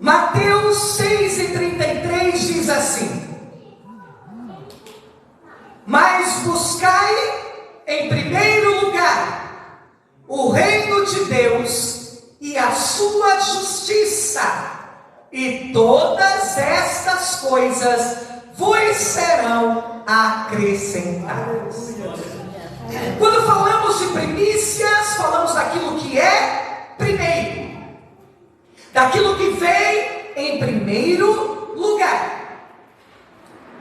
Mateus 6,33 diz assim: mas buscai em primeiro lugar o reino de Deus e a sua justiça, e todas estas coisas vos serão acrescentadas. Quando falamos de primícias, falamos daquilo que é primeiro, daquilo que vem em primeiro lugar.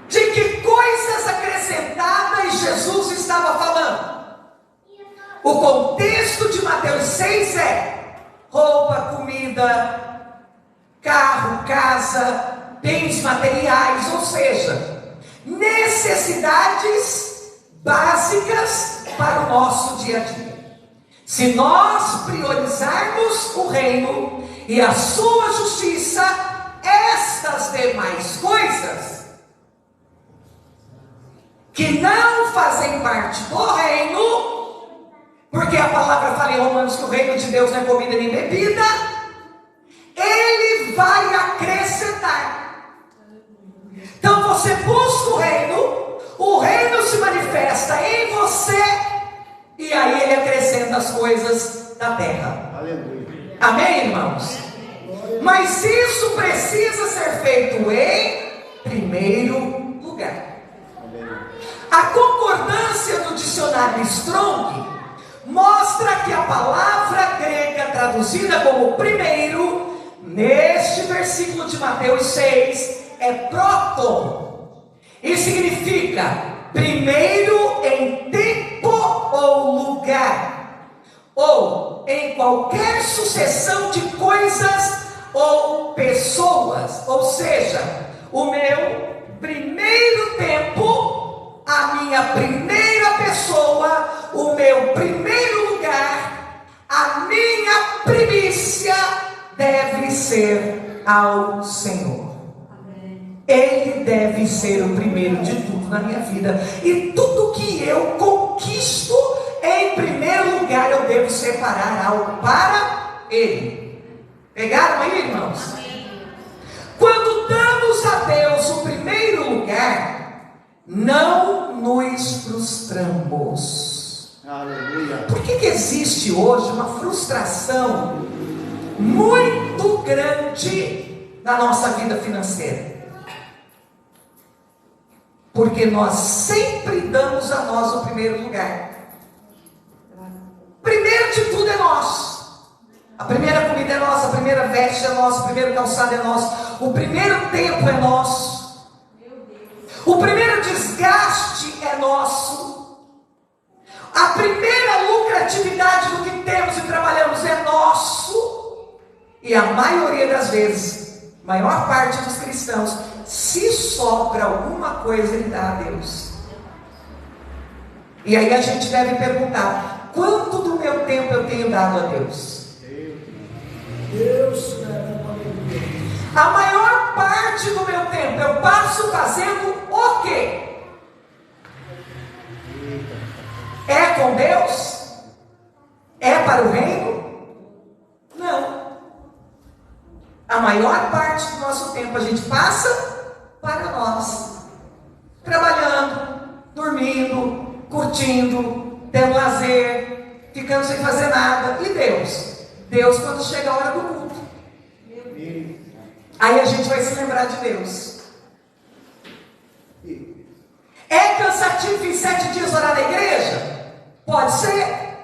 De que coisas acrescentadas Jesus estava falando? O contexto de Mateus 6 é roupa, comida, carro, casa, bens materiais, ou seja, necessidades básicas para o nosso dia a dia. Se nós priorizarmos o reino e a sua justiça, estas demais coisas que não fazem parte do reino, porque a palavra fala em Romanos que o reino de Deus não é comida nem bebida, Ele vai acrescentar. Então você busca o reino se manifesta em você, e aí Ele acrescenta as coisas da terra. Aleluia. Amém, irmãos? Mas isso precisa ser feito em primeiro lugar. A concordância do dicionário Strong mostra que a palavra grega traduzida como primeiro, neste versículo de Mateus 6, é proton. E significa primeiro em tempo ou lugar, ou em qualquer sucessão de coisas ou pessoas. Ou seja, o meu primeiro tempo, a minha primeira pessoa, o meu primeiro lugar, a minha primícia deve ser ao Senhor. Ele deve ser o primeiro de tudo na minha vida. E tudo que eu conquisto, em primeiro lugar, eu devo separar algo para Ele. Pegaram aí, irmãos? Quando damos a Deus o primeiro lugar, não nos frustramos. Aleluia. Por que existe hoje uma frustração muito grande na nossa vida financeira? Porque nós sempre damos a nós o primeiro lugar. Primeiro de tudo é nosso. A primeira comida é nossa, a primeira veste é nossa, o primeiro calçado é nosso, o primeiro tempo é nosso, o primeiro desgaste é nosso, a primeira lucratividade do que temos e trabalhamos é nosso. E a maioria das vezes, maior parte dos cristãos, se sobra alguma coisa, ele dá a Deus. E aí a gente deve perguntar: quanto do meu tempo eu tenho dado a Deus? A maior parte do meu tempo eu passo fazendo o quê? É com Deus? É para o reino? Não. A maior parte do nosso tempo a gente passa para nós, trabalhando, dormindo, curtindo, tendo lazer, ficando sem fazer nada. E Deus? Deus, quando chega a hora do culto, aí a gente vai se lembrar de Deus. É cansativo em 7 dias orar na igreja? Pode ser.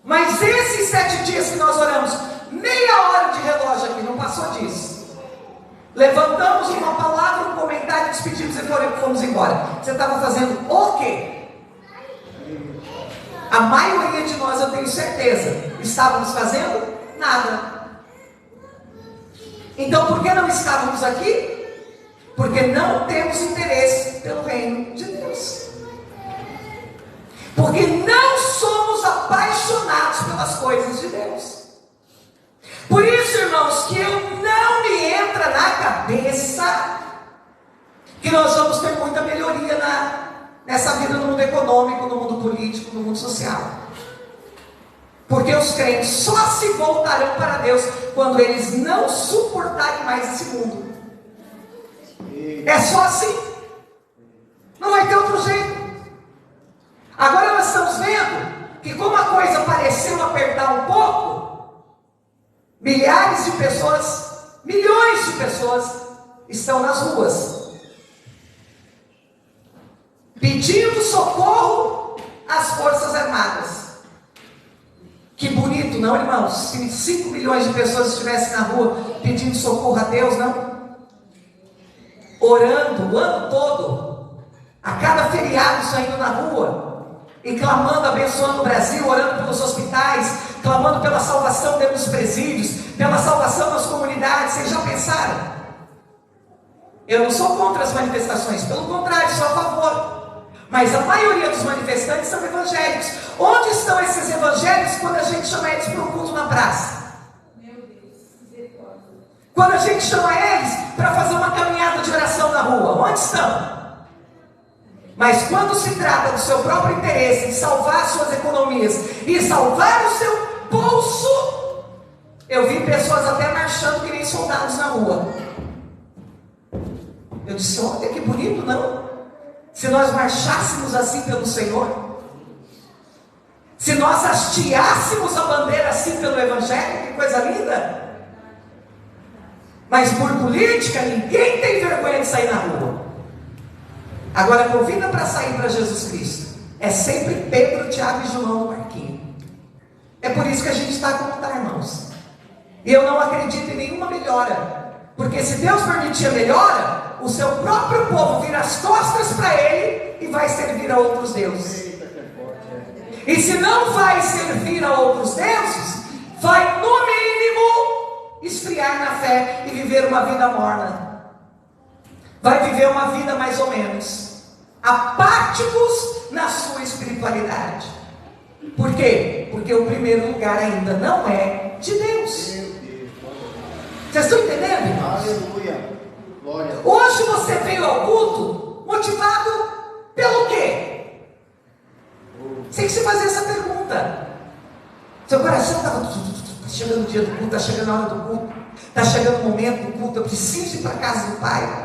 Mas esses 7 dias que nós oramos, meia hora de relógio aqui, não passou disso. Levantamos uma palavra, um comentário, despedimos e fomos embora. Você estava fazendo o quê? A maioria de nós, eu tenho certeza, estávamos fazendo nada. Então, por que não estávamos aqui? Porque não temos interesse pelo reino de Deus. Porque não somos apaixonados pelas coisas de Deus. Por isso, irmãos, que não me entra na cabeça que nós vamos ter muita melhoria nessa vida no mundo econômico, no mundo político, no mundo social. Porque os crentes só se voltarão para Deus quando eles não suportarem mais esse mundo. É só assim. Não vai ter outro jeito. Agora nós estamos vendo que como a coisa pareceu apertar um pouco, milhares de pessoas, milhões de pessoas estão nas ruas, pedindo socorro às Forças Armadas. Que bonito, não, irmãos? Se 5 milhões de pessoas estivessem na rua pedindo socorro a Deus, não? Orando o ano todo, a cada feriado saindo na rua e clamando, abençoando o Brasil, orando pelos hospitais, clamando pela salvação dentro dos presídios, pela salvação das comunidades. Vocês já pensaram? Eu não sou contra as manifestações, pelo contrário, sou a favor. Mas a maioria dos manifestantes são evangélicos. Onde estão esses evangélicos quando a gente chama eles para um culto na praça? Meu Deus, quando a gente chama eles para fazer uma caminhada de oração na rua, onde estão? Mas quando se trata do seu próprio interesse em salvar suas economias e salvar o seu bolso, eu vi pessoas até marchando que nem soldados na rua. Eu disse, olha que bonito, não? Se nós marchássemos assim pelo Senhor, se nós hasteássemos a bandeira assim pelo Evangelho, que coisa linda. Mas por política, ninguém tem vergonha de sair na rua. Agora, convida para sair para Jesus Cristo, é sempre Pedro, Tiago e João no barquinho. É por isso que a gente está como está, irmãos. E eu não acredito em nenhuma melhora, porque se Deus permitir a melhora, o seu próprio povo vira as costas para ele e vai servir a outros deuses. E se não vai servir a outros deuses, vai no mínimo esfriar na fé e viver uma vida morna. Vai viver uma vida mais ou menos apáticos na sua espiritualidade. Por quê? Porque o primeiro lugar ainda não é de Deus. Vocês estão entendendo, irmãos? Aleluia. Hoje você veio ao culto motivado pelo quê? Você tem que se fazer essa pergunta. Seu coração estava chegando o dia do culto, está chegando a hora do culto, está chegando o momento do culto, eu preciso ir para a casa do Pai.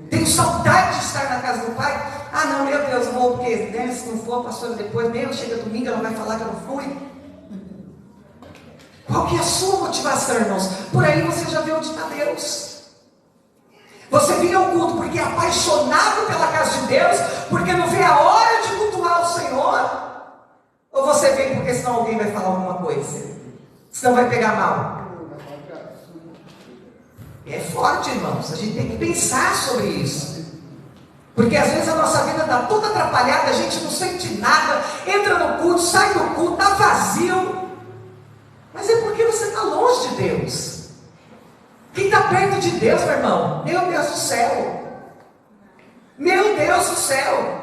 Tenho saudade de estar na casa do Pai. Ah não, meu Deus, eu vou, porque né, se não for, pastor, depois, meu, chega domingo, ela vai falar que eu não fui. Qual que é a sua motivação, irmãos? Por aí você já vê onde está Deus. Você vem ao culto porque é apaixonado pela casa de Deus, porque não vê a hora de cultuar o Senhor? Ou você vem porque senão alguém vai falar alguma coisa? Senão vai pegar mal? É forte, irmãos. A gente tem que pensar sobre isso. Porque às vezes a nossa vida está toda atrapalhada, a gente não sente nada, entra no culto, sai do culto, está vazio. Mas é porque você está longe de Deus. Quem está perto de Deus, meu irmão? Meu Deus do céu! Meu Deus do céu!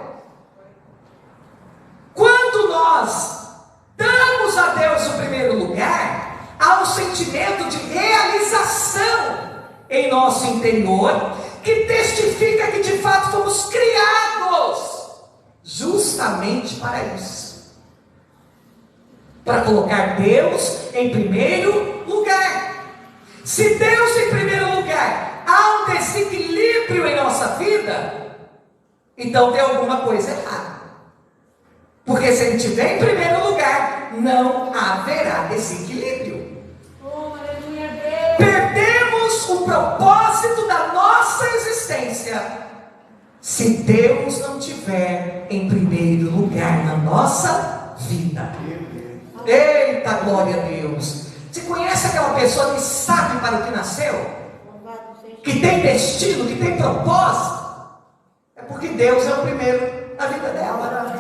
Quando nós damos a Deus o primeiro lugar, há um sentimento de realização em nosso interior, que testifica que de fato fomos criados justamente para isso, para colocar Deus em primeiro lugar. Se Deus em primeiro lugar, há um desequilíbrio em nossa vida, então tem alguma coisa errada. Porque se Ele estiver em primeiro lugar, não haverá desequilíbrio. Perdemos o propósito da nossa existência se Deus não estiver em primeiro lugar na nossa vida. Eita, glória a Deus! Você conhece aquela pessoa que sabe para o que nasceu? Que tem destino, que tem propósito? É porque Deus é o primeiro na vida dela.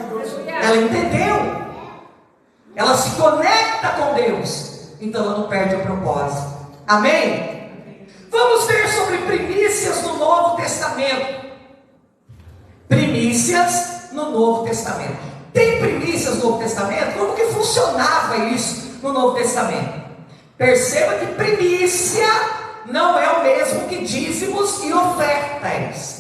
Ela entendeu. Ela se conecta com Deus. Então ela não perde o propósito. Amém? Vamos ver sobre primícias no Novo Testamento. Primícias no Novo Testamento. Tem primícias no Novo Testamento? Como que funcionava isso no Novo Testamento? Perceba que primícia não é o mesmo que dízimos e ofertas.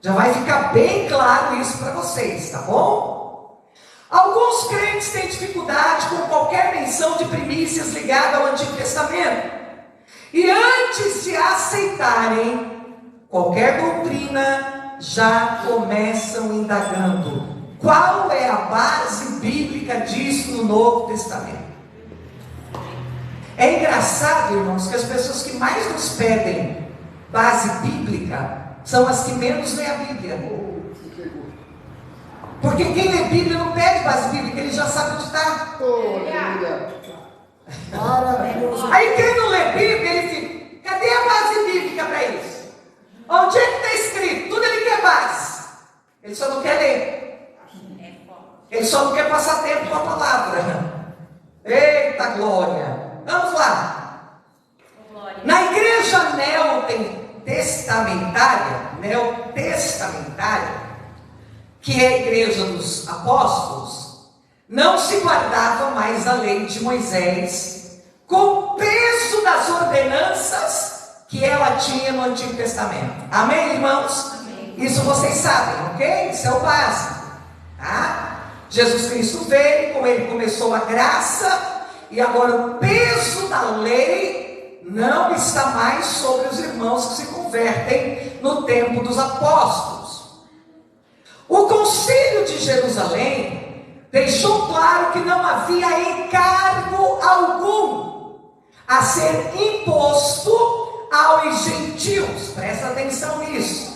Já vai ficar bem claro isso para vocês, tá bom? Alguns crentes têm dificuldade com qualquer menção de primícias ligada ao Antigo Testamento. E antes de aceitarem qualquer doutrina, já começam indagando: qual é a base bíblica disso no Novo Testamento? É engraçado, irmãos, que as pessoas que mais nos pedem base bíblica são as que menos lêem a Bíblia. Porque quem lê Bíblia não pede base bíblica, ele já sabe onde está. Aí quem não lê Bíblia, ele fica: cadê a base bíblica para isso? Onde é que está escrito? Tudo ele quer base. Ele só não quer ler. Ele só não quer passar tempo com a palavra. Eita glória! Vamos lá. Na igreja neotestamentária, que é a igreja dos apóstolos, não se guardava mais a lei de Moisés com o peso das ordenanças que ela tinha no Antigo Testamento. Amém, irmãos? Amém. Isso vocês sabem, ok? Isso é o básico, tá? Jesus Cristo veio, com ele começou a graça, e agora o peso da lei não está mais sobre os irmãos que se convertem no tempo dos apóstolos. O Concílio de Jerusalém deixou claro que não havia encargo algum a ser imposto aos gentios. Presta atenção nisso.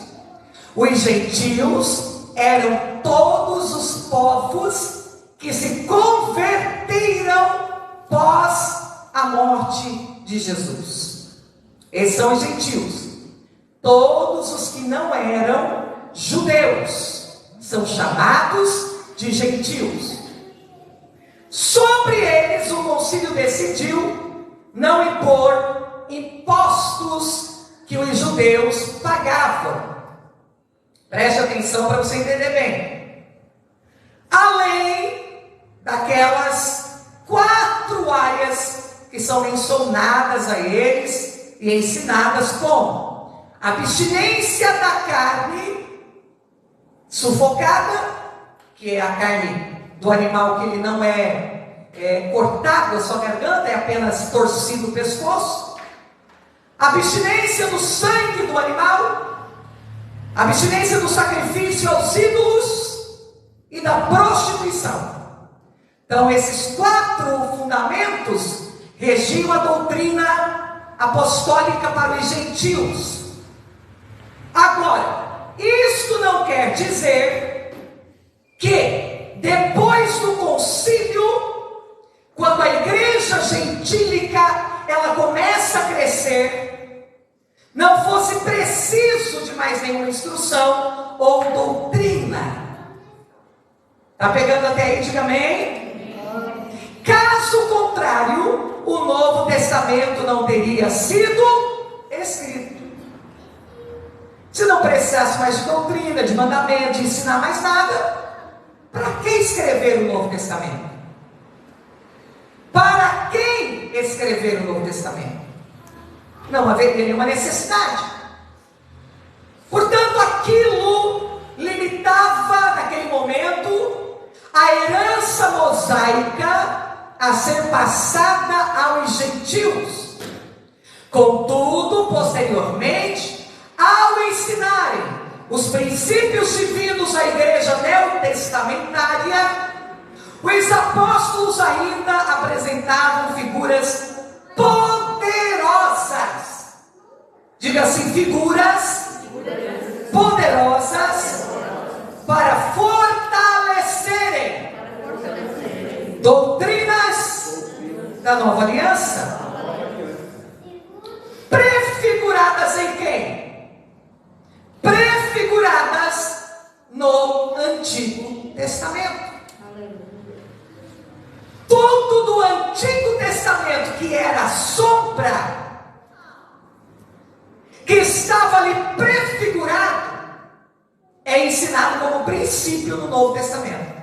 Os gentios eram todos os povos que se converteram pós a morte de Jesus. Esses são os gentios. Todos os que não eram judeus são chamados de gentios. Sobre eles o concílio decidiu não impor impostos que os judeus pagavam. Preste atenção para você entender bem. Além daquelas 4 áreas que são mencionadas a eles e ensinadas, como abstinência da carne sufocada, que é a carne do animal que ele não é cortado a sua garganta, é apenas torcido o pescoço. Abstinência do sangue do animal, abstinência do sacrifício aos ídolos e da prostituição. Então, esses 4 fundamentos regiam a doutrina apostólica para os gentios. Agora, isto não quer dizer que depois do concílio, quando a igreja gentílica ela começa a crescer, não fosse preciso de mais nenhuma instrução ou doutrina. Está pegando até aí? Diga amém. Caso contrário, o Novo Testamento não teria sido escrito. Se não precisasse mais de doutrina, de mandamento, de ensinar mais nada, para que escrever o Novo Testamento? Para quem escrever o Novo Testamento? Não haveria nenhuma necessidade. Portanto, aquilo limitava, naquele momento, a herança mosaica a ser passada aos gentios. Contudo, posteriormente, ao ensinarem os princípios divinos à igreja neotestamentária, os apóstolos ainda apresentavam figuras poderosas. Diga assim: figuras poderosas para fortalecerem doutrinas da nova aliança, prefiguradas em quem? Prefiguradas no Antigo Testamento. Tudo do Antigo Testamento que era sombra, que estava ali prefigurado, é ensinado como princípio no Novo Testamento.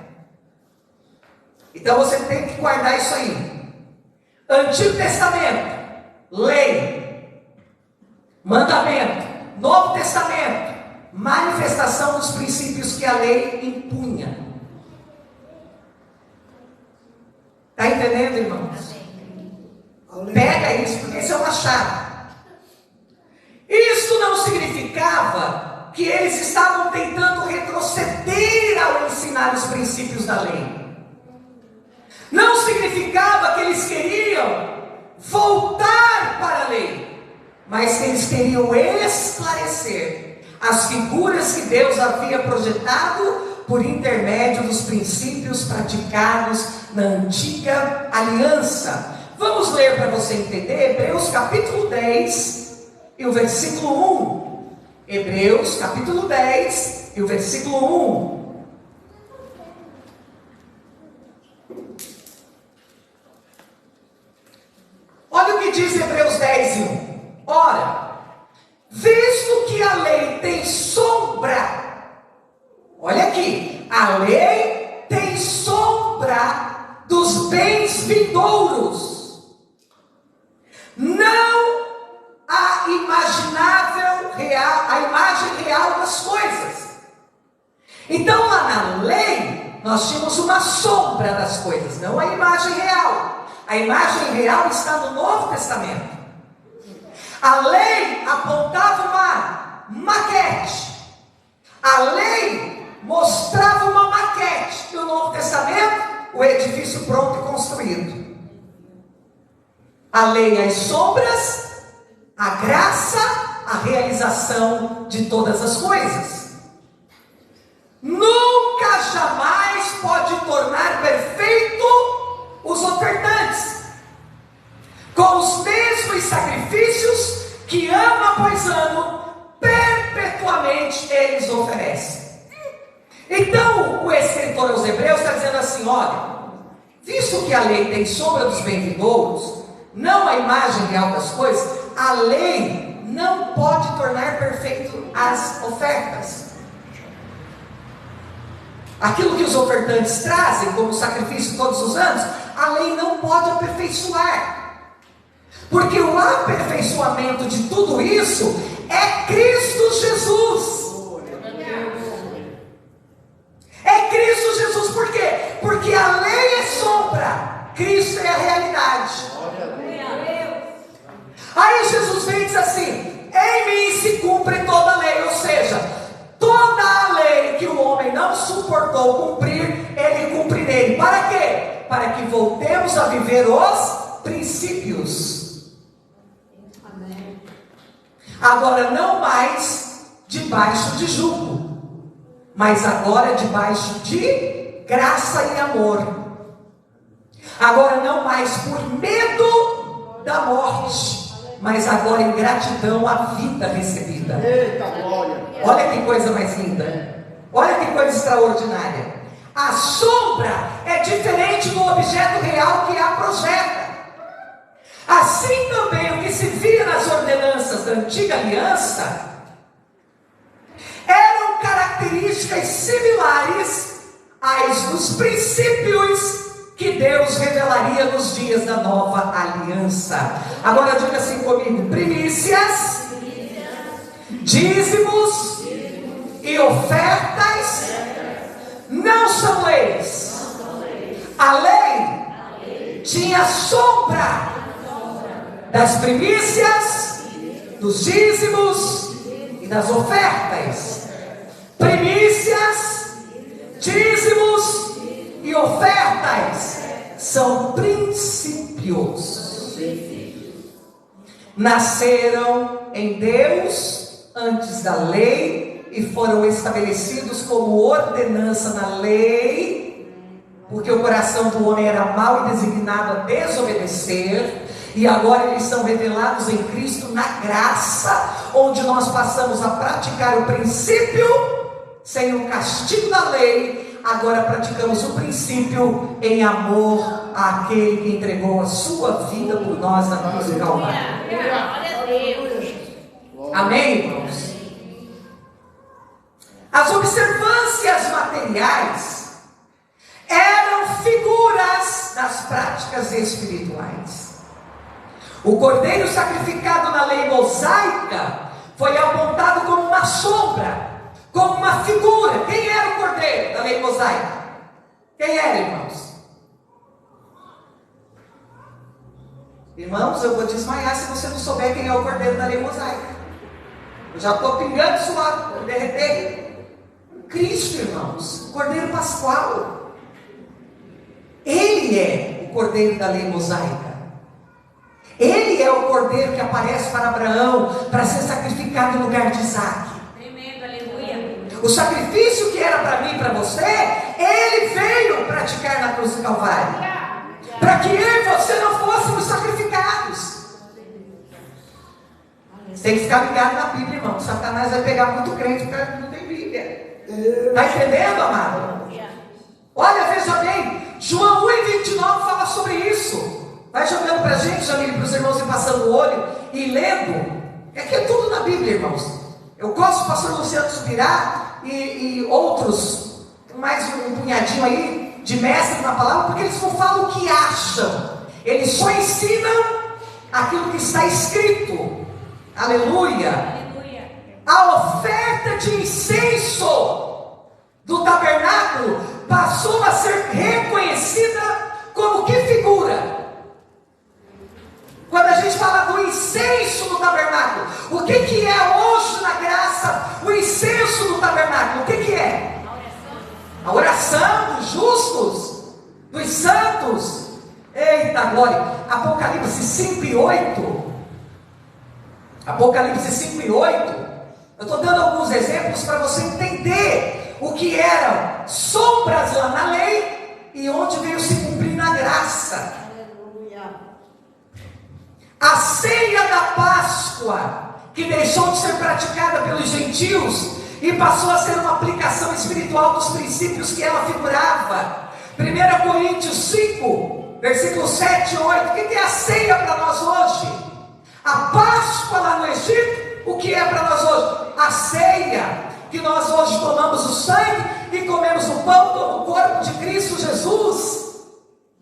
Então você tem que guardar isso aí. Antigo Testamento, lei, mandamento. Novo Testamento, manifestação dos princípios que a lei impunha. Está entendendo, irmãos? Pega isso, porque isso é uma chave. Isso não significava que eles estavam tentando retroceder ao ensinar os princípios da lei. Não significava que eles queriam voltar para a lei, mas que eles queriam esclarecer as figuras que Deus havia projetado por intermédio dos princípios praticados na antiga aliança. Vamos ler para você entender Hebreus capítulo 10 e o versículo 1. Hebreus capítulo 10 e o versículo 1. Olha o que diz Hebreus 10 e 1. Ora, visto que a lei tem sombra, olha aqui, a lei tem sombra dos bens vindouros, não a imaginável real, a imagem real das coisas. Então lá na lei nós tínhamos uma sombra das coisas, não a imagem real. A imagem real está no Novo Testamento. A lei apontava uma maquete. A lei mostrava uma maquete. E o Novo Testamento, o edifício pronto e construído. A lei, as sombras, a graça, a realização de todas as coisas. Nunca jamais pode tornar perfeito os ofertantes, com os mesmos sacrifícios que ano após ano, perpetuamente eles oferecem. Então, o escritor aos Hebreus está dizendo assim: olha, visto que a lei tem sombra dos bem-vindouros, não a imagem real das coisas, a lei não pode tornar perfeito as ofertas. Aquilo que os ofertantes trazem como sacrifício todos os anos, a lei não pode aperfeiçoar. Porque o aperfeiçoamento de tudo isso é Cristo Jesus. É Cristo Jesus. Por quê? Porque a lei é sombra, Cristo é a realidade. Aí Jesus vem e diz assim: em mim se cumpre toda a lei. Ou seja, toda a lei que o homem não suportou cumprir, ele cumpre nele. Para quê? Para que voltemos a viver os princípios. Amém. Agora não mais debaixo de jugo, mas agora debaixo de graça e amor. Agora não mais por medo da morte, mas agora em gratidão à vida recebida. Eita glória! Olha que coisa mais linda. Olha que coisa extraordinária. A sombra é diferente do objeto real que a projeta. Assim também o que se via nas ordenanças da antiga aliança eram características similares às dos princípios que Deus revelaria nos dias da nova aliança. Agora diga assim comigo: primícias, dízimos e ofertas não são leis. A lei tinha sombra das primícias, dos dízimos e das ofertas. Primícias, dízimos e ofertas são princípios. Nasceram em Deus antes da lei e foram estabelecidos como ordenança na lei, porque o coração do homem era mau e designado a desobedecer, e agora eles são revelados em Cristo na graça, onde nós passamos a praticar o princípio sem o castigo da lei. Agora praticamos o princípio em amor àquele que entregou a sua vida por nós na cruz do Calvário. Amém, irmãos? As observâncias materiais eram figuras das práticas espirituais. O cordeiro sacrificado na lei mosaica foi apontado como uma sombra, como uma figura. Quem era o cordeiro da lei mosaica? Quem era, irmãos? Irmãos, eu vou desmaiar se você não souber quem é o cordeiro da lei mosaica. Eu já estou pingando suor, vou derreter. Cristo, irmãos, o cordeiro pascual. Ele é o cordeiro da lei mosaica. Ele é o cordeiro que aparece para Abraão para ser sacrificado no lugar de Isaac. Tremendo, aleluia. O sacrifício que era para mim e para você, ele veio praticar na cruz do Calvário, para que eu e você não fôssemos sacrificados. Você tem que ficar ligado na Bíblia, irmão. Satanás vai pegar muito crente porque não tem Bíblia. Está entendendo, amado? Olha, veja bem, João 1:29 fala sobre isso. Vai jogando para a gente, Jamile, para os irmãos ir passando o olho e lendo. É que é tudo na Bíblia, irmãos. Eu gosto do pastor Luciano Subirá e outros, mais um punhadinho aí, de mestre na palavra, porque eles não falam o que acham. Eles só ensinam aquilo que está escrito. Aleluia. Aleluia. A oferta de incenso do tabernáculo passou a ser reconhecida como que figura? Quando a gente fala do incenso do tabernáculo, o que é hoje na graça o incenso do tabernáculo? O que é? A oração dos justos, dos santos. Eita glória! Apocalipse 5:8. Apocalipse 5:8. Eu estou dando alguns exemplos para você entender o que eram sombras lá na lei e onde veio se cumprir na graça. A ceia da Páscoa, que deixou de ser praticada pelos gentios e passou a ser uma aplicação espiritual dos princípios que ela figurava. 1 Coríntios 5, versículos 7 e 8. O que é a ceia para nós hoje? A Páscoa lá no Egito, o que é para nós hoje? A ceia, que nós hoje tomamos o sangue e comemos o pão como o corpo de Cristo Jesus.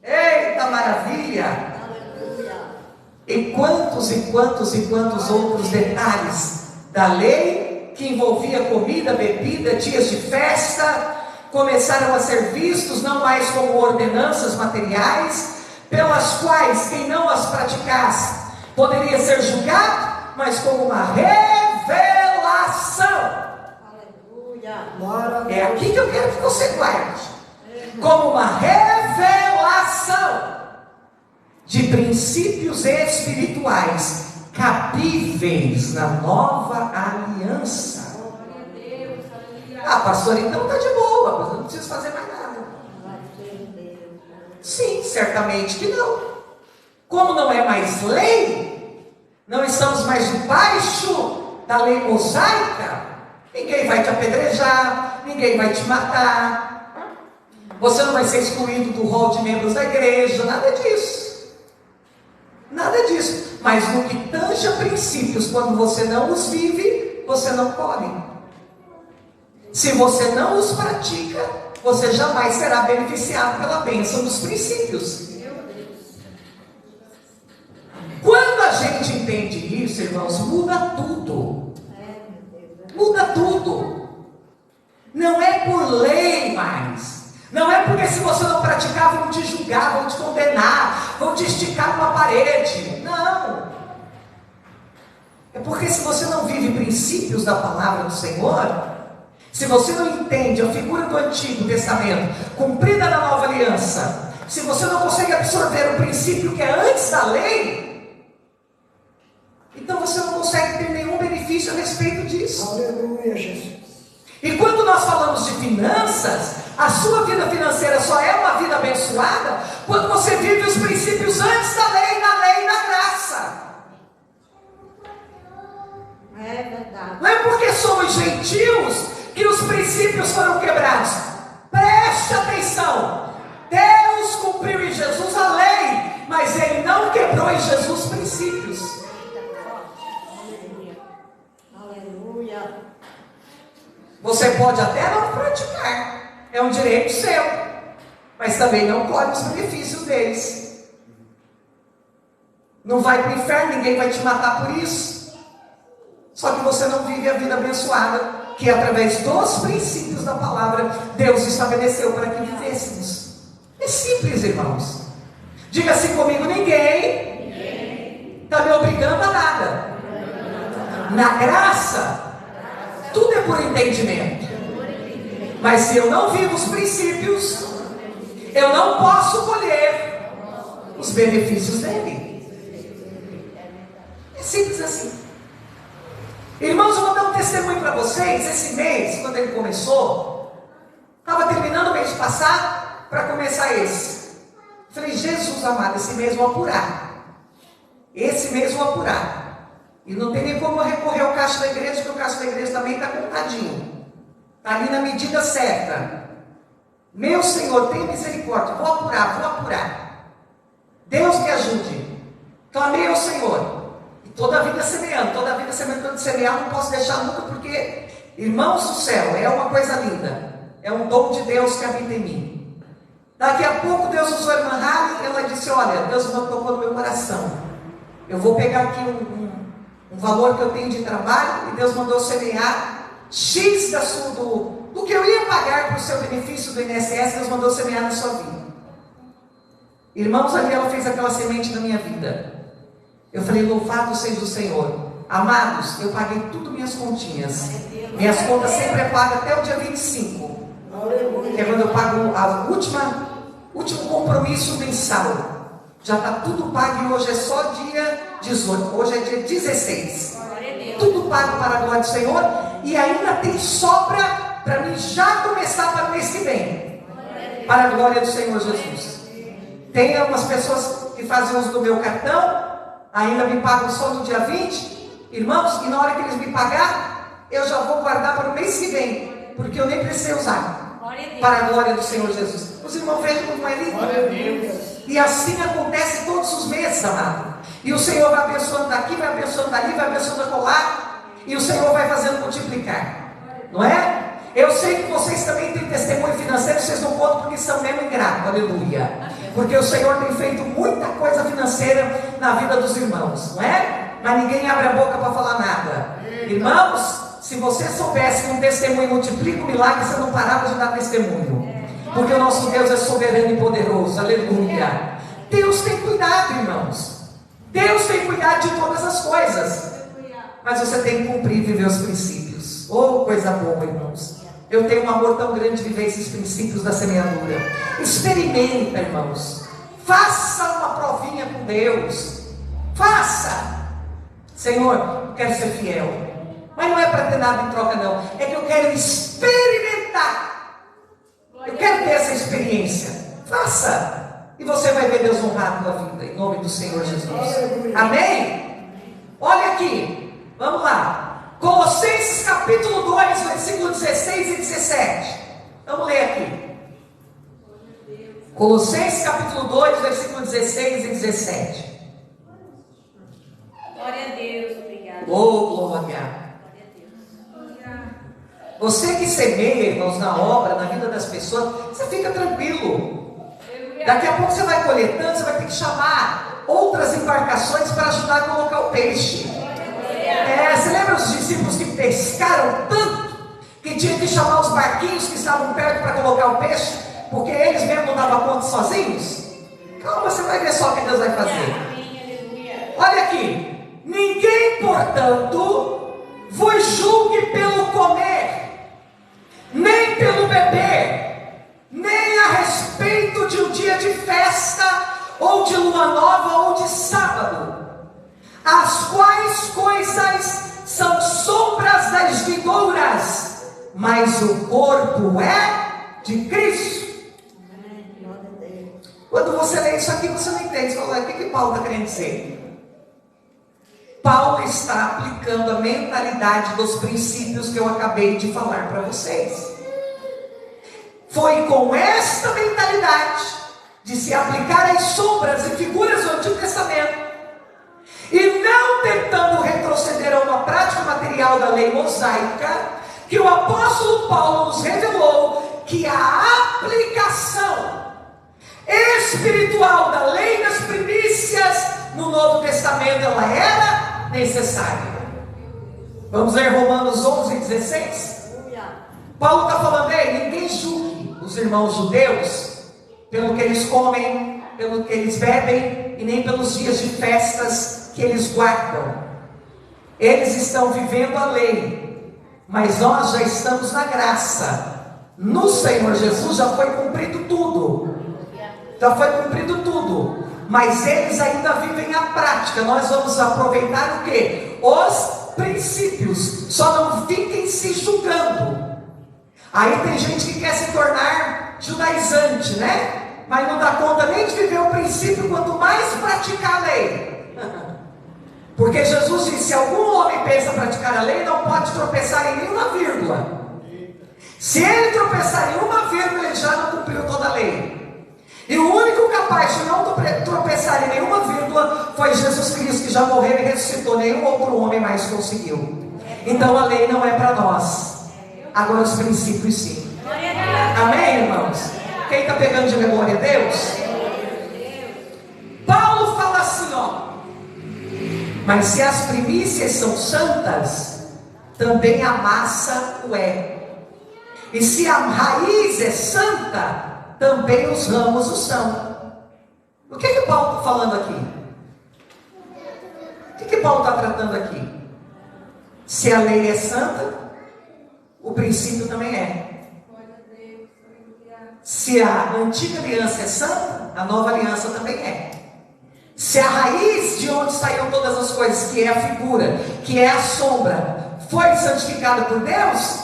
Eita maravilha! E quantos outros detalhes da lei que envolvia comida, bebida, dias de festa, começaram a ser vistos não mais como ordenanças materiais, pelas quais quem não as praticasse poderia ser julgado, mas como uma revelação. Aleluia. É aqui que eu quero que você guarde. Como uma revelação de princípios espirituais cabíveis na nova aliança. Ah, pastor, então está de boa, mas eu não preciso fazer mais nada. Sim, certamente que não. Como não é mais lei, não estamos mais debaixo da lei mosaica, ninguém vai te apedrejar, ninguém vai te matar, você não vai ser excluído do rol de membros da igreja, nada disso. Nada disso. Mas no que tange a princípios, quando você não os vive, você não pode. Se você não os pratica, você jamais será beneficiado pela bênção dos princípios. Quando a gente entende isso, irmãos, muda tudo. Muda tudo. Não é por lei mais. Não é porque se você não praticar, vão te julgar, vão te condenar, vão te esticar numa parede. Não. É porque se você não vive princípios da palavra do Senhor, se você não entende a figura do Antigo Testamento, cumprida na Nova Aliança, se você não consegue absorver o princípio que é antes da lei, então você não consegue ter nenhum benefício a respeito disso. Aleluia, Jesus. E quando nós falamos de finanças, a sua vida financeira só é uma vida abençoada quando você vive os princípios antes da lei, na graça. É verdade. Não é porque somos gentios que os princípios foram quebrados. Preste atenção. Deus cumpriu em Jesus a lei, mas Ele não quebrou em Jesus os princípios. Aleluia. Você pode até não praticar, é um direito seu, mas também não colhe os benefícios deles. Não vai para o inferno, ninguém vai te matar por isso. Só que você não vive a vida abençoada, que através dos princípios da palavra, Deus estabeleceu para que vivêssemos. É simples, irmãos. Diga assim comigo: ninguém está me obrigando a nada. Na graça, tudo é por entendimento. Mas se eu não vivo os princípios, eu não posso colher os benefícios dele. É simples assim. Irmãos, eu vou dar um testemunho para vocês. Esse mês, quando ele começou, estava terminando o mês passado para começar esse. Falei, Jesus amado, esse mês eu vou apurar. Esse mês eu vou apurar. E não tem nem como eu recorrer ao caixa da igreja, porque o caixa da igreja também está contadinho. Está ali na medida certa. Meu Senhor, tenha misericórdia, vou apurar. Deus me ajude. Clamei ao Senhor. E toda a vida semeando, quando semear, não posso deixar nunca, porque, irmãos do céu, é uma coisa linda. É um dom de Deus que habita em mim. Daqui a pouco Deus usou a irmã Hali e ela disse, olha, Deus não tocou no meu coração. Eu vou pegar aqui um valor que eu tenho de trabalho, e Deus mandou semear X do que eu ia pagar para o seu benefício do INSS, Deus mandou semear na sua vida. Irmãos, ali ela fez aquela semente na minha vida. Eu falei, louvado seja o Senhor. Amados, eu paguei tudo minhas continhas. Minhas contas sempre é paga até o dia 25. Que é quando eu pago a último compromisso mensal. Já está tudo pago e hoje é só dia 18. Hoje é dia 16. Tudo pago para a glória do Senhor. E ainda tem sobra para mim já começar para o mês que vem. Para a glória do Senhor Jesus. Tem algumas pessoas que fazem uso do meu cartão, ainda me pagam só no dia 20. Irmãos, e na hora que eles me pagar, eu já vou guardar para o mês que vem. Porque eu nem precisei usar. Para a glória do Senhor Jesus. Os irmãos vejam como é lindo. E assim acontece todos os meses, amado. E o Senhor vai abençoando daqui, vai abençoando dali, vai abençoando acolá. E o Senhor vai fazendo multiplicar. Não é? Eu sei que vocês também têm testemunho financeiro, vocês não contam porque são mesmo ingratos. Aleluia. Porque o Senhor tem feito muita coisa financeira na vida dos irmãos. Não é? Mas ninguém abre a boca para falar nada. Irmãos, se você soubesse que um testemunho multiplica o milagre, você não parava de dar testemunho. Porque o nosso Deus é soberano e poderoso. Aleluia. Deus tem cuidado, irmãos. Deus tem cuidado de todas as coisas. Mas você tem que cumprir e viver os princípios. Oh, coisa boa, irmãos. Eu tenho um amor tão grande de viver esses princípios da semeadura. Experimenta, irmãos. Faça uma provinha com Deus. Faça. Senhor, eu quero ser fiel. Mas não é para ter nada em troca, não. É que eu quero experimentar. Eu quero ter essa experiência. Faça. E você vai ver Deus honrar a tua vida. Em nome do Senhor Jesus. Amém? Olha aqui. Vamos lá. Colossenses capítulo 2, versículo 16 e 17. Vamos ler aqui. Colossenses capítulo 2, versículo 16 e 17. Glória a Deus. Obrigada. Oh, glória. Você que semeia, irmãos, na obra, na vida das pessoas, você fica tranquilo. Daqui a pouco você vai coletando, você vai ter que chamar outras embarcações para ajudar a colocar o peixe. Você lembra os discípulos que pescaram tanto que tinha que chamar os barquinhos que estavam perto para colocar o peixe, porque eles mesmo não davam conta sozinhos? Calma, você vai ver só o que Deus vai fazer. Olha aqui. Ninguém, portanto, vos julgue pelo comer, nem pelo beber, nem a respeito de um dia de festa, ou de lua nova, ou de sábado, as quais coisas são sombras das vigouras, mas o corpo é de Cristo. Quando você lê isso aqui, você não entende. Você fala, o que Paulo está querendo dizer? Paulo está aplicando a mentalidade dos princípios que eu acabei de falar para vocês. Foi com esta mentalidade de se aplicar as sombras e figuras do Antigo Testamento, e não tentando retroceder a uma prática material da lei mosaica, que o apóstolo Paulo nos revelou que a aplicação espiritual da lei das primícias no Novo Testamento ela era necessária. Vamos ler Romanos 11, 16. Paulo está falando, ninguém julgue os irmãos judeus pelo que eles comem, pelo que eles bebem, e nem pelos dias de festas que eles guardam. Eles estão vivendo a lei, mas nós já estamos na graça. No Senhor Jesus já foi cumprido tudo. Já foi cumprido tudo. Mas eles ainda vivem a prática. Nós vamos aproveitar o quê? Os princípios. Só não fiquem se julgando. Aí tem gente que quer se tornar judaizante, né? Mas não dá conta nem de viver o princípio, quanto mais praticar a lei. Porque Jesus disse: se algum homem pensa praticar a lei, não pode tropeçar em nenhuma vírgula. Se ele tropeçar em uma vírgula, ele já não cumpriu toda a lei. E o único capaz de não tropeçar em nenhuma vírgula foi Jesus Cristo, que já morreu e ressuscitou. Nenhum outro homem mais conseguiu. Então a lei não é para nós. Agora os princípios sim. Amém, irmãos? Quem está pegando de memória a Deus? Paulo fala assim, ó: mas se as primícias são santas, também a massa o é. E se a raiz é santa, também os ramos o são. O que Paulo está falando aqui? O que Paulo está tratando aqui? Se a lei é santa, o princípio também é. Se a antiga aliança é santa, a nova aliança também é. Se a raiz de onde saíram todas as coisas, que é a figura, que é a sombra, foi santificada por Deus,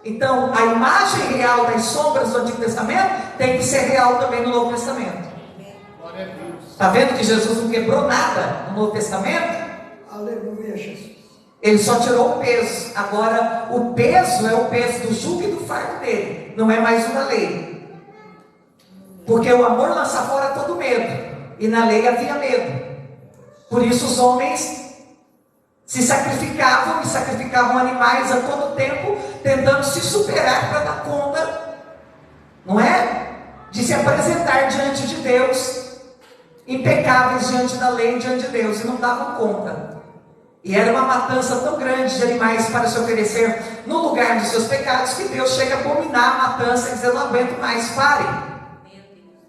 então a imagem real das sombras do Antigo Testamento tem que ser real também no Novo Testamento. Está vendo que Jesus não quebrou nada no Novo Testamento? Aleluia, Jesus. Ele só tirou o peso. Agora o peso é o peso do jugo e do fardo dele, não é mais uma lei. Porque o amor lança fora todo medo, e na lei havia medo. Por isso os homens se sacrificavam, e sacrificavam animais a todo tempo, tentando se superar para dar conta, não é? De se apresentar diante de Deus, impecáveis diante da lei, diante de Deus, e não davam conta. E era uma matança tão grande de animais para se oferecer no lugar dos seus pecados, que Deus chega a abominar a matança e dizer: não aguento mais, parem.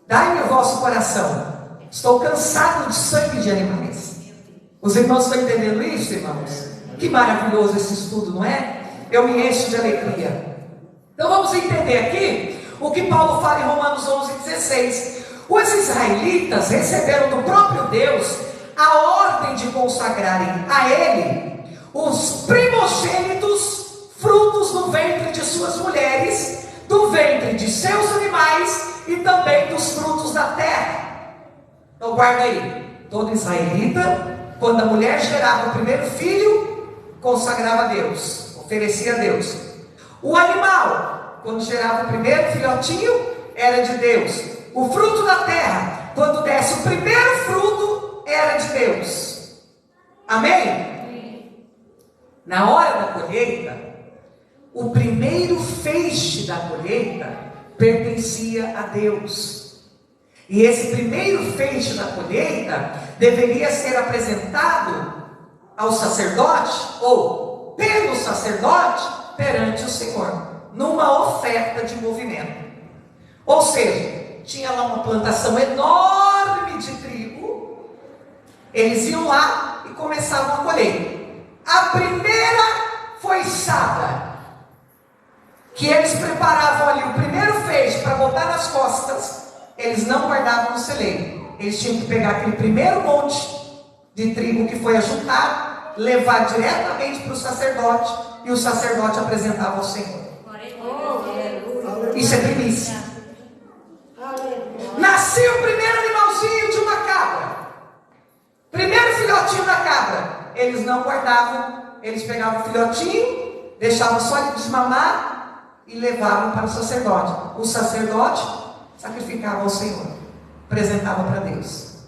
Dai-me o vosso coração. Estou cansado de sangue de animais. Os irmãos estão entendendo isso, irmãos? Que maravilhoso esse estudo, não é? Eu me encho de alegria. Então vamos entender aqui o que Paulo fala em Romanos 11:16. Os israelitas receberam do próprio Deus a ordem de consagrarem a Ele os primogênitos, frutos do ventre de suas mulheres, do ventre de seus animais e também dos frutos da terra. Então guarda aí: todo israelita, quando a mulher gerava o primeiro filho, consagrava a Deus, oferecia a Deus. O animal, quando gerava o primeiro filhotinho, era de Deus. O fruto da terra, quando desse o primeiro fruto, era de Deus. Amém? Na hora da colheita, o primeiro feixe da colheita pertencia a Deus. E esse primeiro feixe da colheita deveria ser apresentado ao sacerdote, ou pelo sacerdote, perante o Senhor, numa oferta de movimento. Ou seja, tinha lá uma plantação enorme de trigo, eles iam lá e começavam a colher. A primeira foiçada que eles preparavam ali, o primeiro feixe para botar nas costas, eles não guardavam no celeiro. Eles tinham que pegar aquele primeiro monte de trigo que foi ajuntado, levar diretamente para o sacerdote, e o sacerdote apresentava ao Senhor. Isso é primícia. Nascia o primeiro animalzinho de uma cabra, primeiro filhotinho da cabra, eles não guardavam, eles pegavam o filhotinho, deixavam só ele desmamar e levavam para o sacerdote. O sacerdote sacrificava ao Senhor, apresentava para Deus.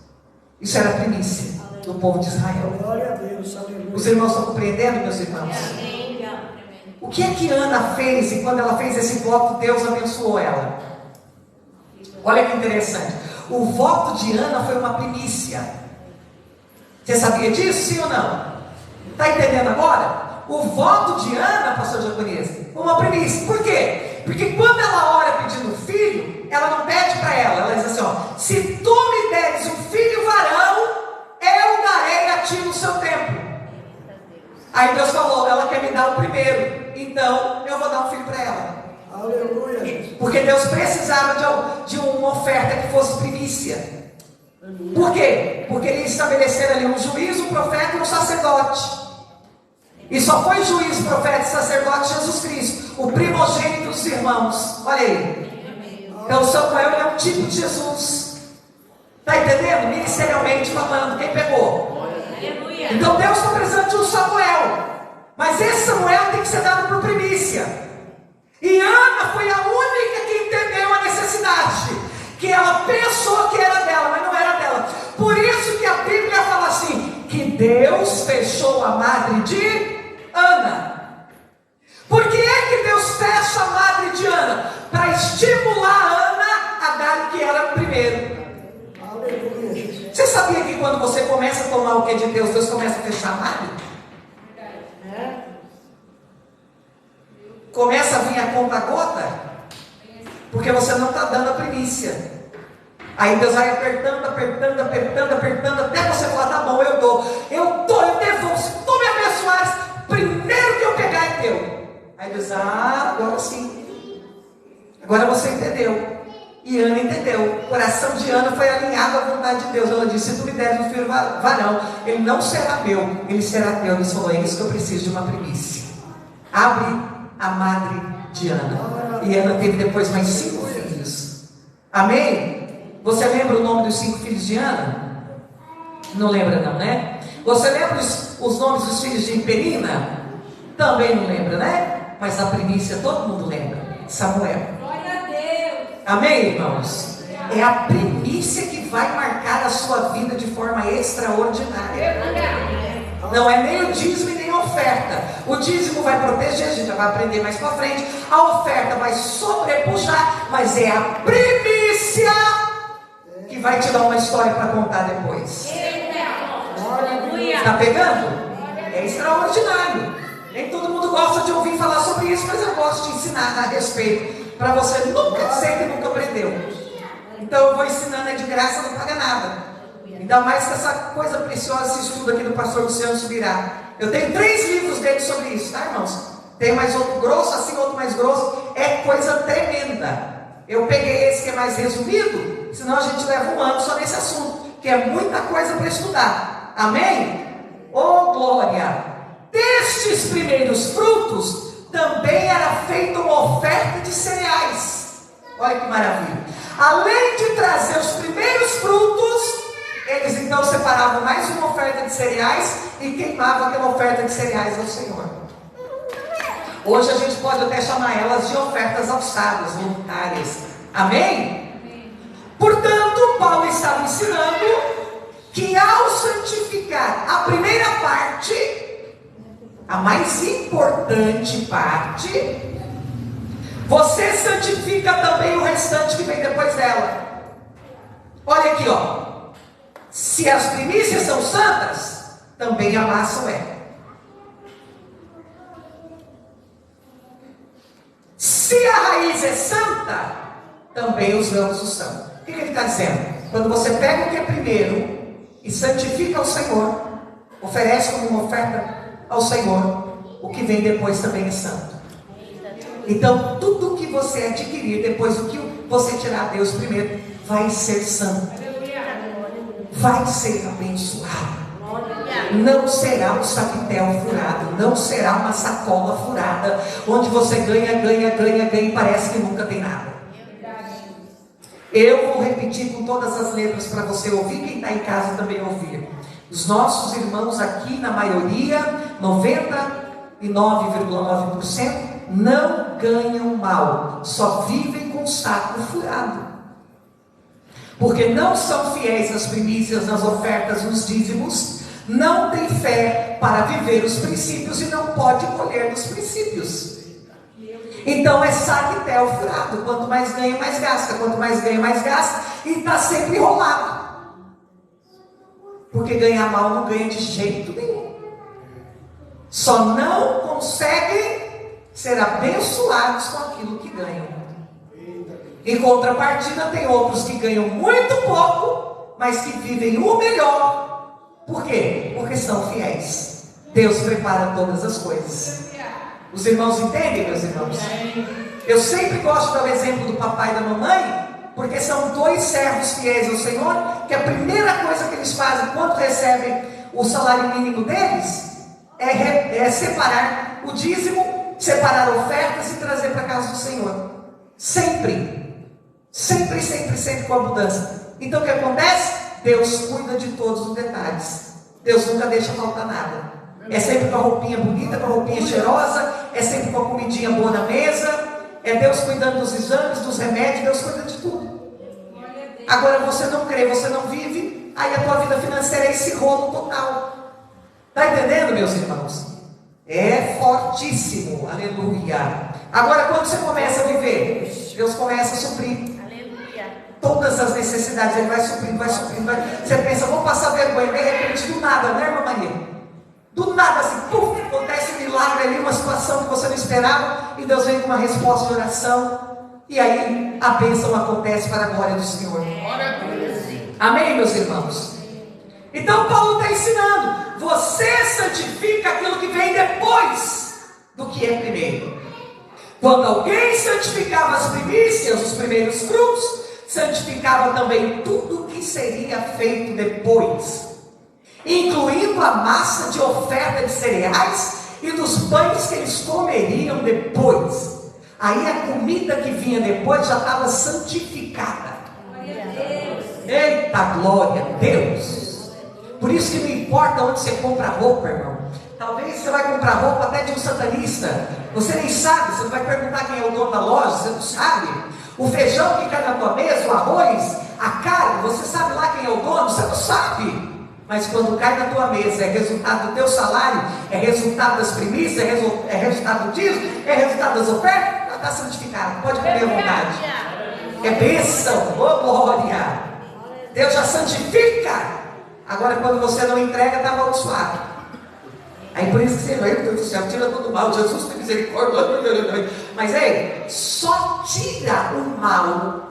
Isso era a primícia do povo de Israel. Glória a Deus, aleluia. Os irmãos estão compreendendo, meus irmãos? O que é que Ana fez, e quando ela fez esse voto, Deus abençoou ela? Olha que interessante. O voto de Ana foi uma primícia. Você sabia disso, sim ou não? Está entendendo agora? O voto de Ana, pastor Jaconias, foi uma primícia. Por quê? Porque quando ela ora pedindo filho, ela não pede para ela diz assim: ó, se tu me deres um filho varão, eu darei a ti no seu tempo. Aí Deus falou, ela quer me dar o primeiro, então eu vou dar um filho para ela. Aleluia, Jesus. Porque Deus precisava de uma oferta que fosse primícia. Por quê? Porque ele ia estabelecer ali um juiz, um profeta e um sacerdote. E só foi juiz, profeta e sacerdote Jesus Cristo, o primogênito dos irmãos. Olha aí. Então Samuel é um tipo de Jesus. Está entendendo? Ministerialmente falando, quem pegou? Então Deus está precisando de um Samuel. Mas esse Samuel tem que ser dado por primícia. E Ana foi a única que entendeu a necessidade, que ela pensou que era dela, mas não era dela. Por isso que a Bíblia fala assim, que Deus fechou a madre de Ana. Por que é que Deus fecha a madre de Ana? Para estimular Ana a dar o que era primeiro. Aleluia, Jesus. Você sabia que quando você começa a tomar o que é de Deus, Deus começa a fechar a madre? Começa a vir a conta-gota, porque você não está dando a primícia. Aí Deus vai apertando, apertando, apertando, apertando, até você falar, tá bom, eu dou, eu devolvo, se tu me abençoares, primeiro que eu pegar é teu. Aí Deus, agora sim, agora você entendeu. E Ana entendeu, o coração de Ana foi alinhado à vontade de Deus. Ela disse, se tu me deres um filho varão, ele não será meu, ele será teu. Ele falou, é isso que eu preciso de uma primícia. Abre a madre de Ana. E Ana teve depois mais 5 filhos. Amém? Você lembra o nome dos 5 filhos de Ana? Não lembra não, né? Você lembra os nomes dos filhos de Penina? Também não lembra, né? Mas a primícia todo mundo lembra. Samuel. Glória a Deus. Amém, irmãos? É a primícia que vai marcar a sua vida de forma extraordinária. Não é nem o dízimo e nem a oferta. O dízimo vai proteger, a gente já vai aprender mais para frente. A oferta vai sobrepujar, mas é a primícia que vai te dar uma história para contar depois. Está pegando? É extraordinário. Nem todo mundo gosta de ouvir falar sobre isso, mas eu gosto de ensinar a respeito, para você nunca dizer que nunca aprendeu. Então eu vou ensinando, é de graça, não paga nada. Ainda mais que essa coisa preciosa, esse estudo aqui do pastor Luciano Subirá. Eu tenho 3 livros dele sobre isso, tá, irmãos? Tem mais outro grosso, assim, outro mais grosso. É coisa tremenda. Eu peguei esse que é mais resumido, senão a gente leva um ano só nesse assunto, que é muita coisa para estudar. Amém? Oh, glória! Destes primeiros frutos, também era feita uma oferta de cereais. Olha que maravilha. Além de trazer os primeiros frutos, eles então separavam mais uma oferta de cereais e queimavam aquela oferta de cereais ao Senhor. Hoje a gente pode até chamar elas de ofertas alçadas, voluntárias. Amém? Portanto, Paulo estava ensinando que ao santificar a primeira parte, a mais importante parte, você santifica também o restante que vem depois dela. Olha aqui, ó. Se as primícias são santas, também a massa é. Se a raiz é santa, também os ramos o são. O que ele está dizendo? Quando você pega o que é primeiro e santifica ao Senhor, oferece como uma oferta ao Senhor, o que vem depois também é santo. Então tudo que você adquirir depois do que você tirar a Deus primeiro, vai ser santo, vai ser abençoado. Não será um saquitel furado, não será uma sacola furada, onde você ganha e parece que nunca tem nada. Eu vou repetir com todas as letras para você ouvir, quem está em casa também ouvir. Os nossos irmãos aqui, na maioria, 99,9%, não ganham mal, só vivem com o saco furado. Porque não são fiéis nas primícias, nas ofertas, nos dízimos, não têm fé para viver os princípios e não pode colher nos princípios. Então é saquitel furado, quanto mais ganha, mais gasta, quanto mais ganha, mais gasta, e está sempre enrolado. Porque ganhar mal não ganha de jeito nenhum. Só não conseguem ser abençoados com aquilo que ganham. Em contrapartida, tem outros que ganham muito pouco, mas que vivem o melhor, Por quê? Porque são fiéis. Deus prepara todas as coisas. Os irmãos entendem, meus irmãos? Eu sempre gosto de dar o exemplo do papai e da mamãe, porque são dois servos fiéis ao Senhor, que a primeira coisa que eles fazem quando recebem o salário mínimo deles é separar o dízimo, separar ofertas e trazer para a casa do Senhor. Sempre, sempre, sempre, sempre com abundância. Então o que acontece? Deus cuida de todos os detalhes. Deus nunca deixa faltar nada. É sempre com a roupinha bonita, com a roupinha cheirosa, é sempre com a comidinha boa na mesa, é Deus cuidando dos exames, dos remédios, Deus cuida de tudo. Agora você não crê, você não vive, aí a tua vida financeira é esse rolo total. Está entendendo, meus irmãos? É fortíssimo, aleluia. Agora quando você começa a viver, Deus começa a suprir todas as necessidades, Ele vai suprindo, vai suprindo, Você pensa, vou passar vergonha, de repente, do nada, né, irmã Maria? Do nada, assim, puf, acontece um milagre ali, uma situação que você não esperava, e Deus vem com uma resposta de oração, e aí a bênção acontece para a glória do Senhor. Amém, meus irmãos? Então Paulo está ensinando, você santifica aquilo que vem depois do que é primeiro. Quando alguém santificava as primícias, os primeiros frutos, santificava também tudo que seria feito depois, incluindo a massa de oferta de cereais e dos pães que eles comeriam depois. Aí a comida que vinha depois já estava santificada. Eita glória a Deus! Por isso que não importa onde você compra roupa, irmão. Talvez você vai comprar roupa até de um satanista. Você nem sabe, você não vai perguntar quem é o dono da loja, você não sabe. O feijão que cai na tua mesa, o arroz, a carne, você sabe lá quem é o dono? Você não sabe. Mas quando cai na tua mesa, é resultado do teu salário, é resultado das primícias, é resultado do dízimo, é resultado das ofertas, já está santificado, pode comer à vontade. É bênção, ô glória. Deus já santifica. Agora quando você não entrega, está amaldiçoado. Aí por isso que você, meu Deus do céu, tira todo o mal, Jesus tem misericórdia. Mas só tira o mal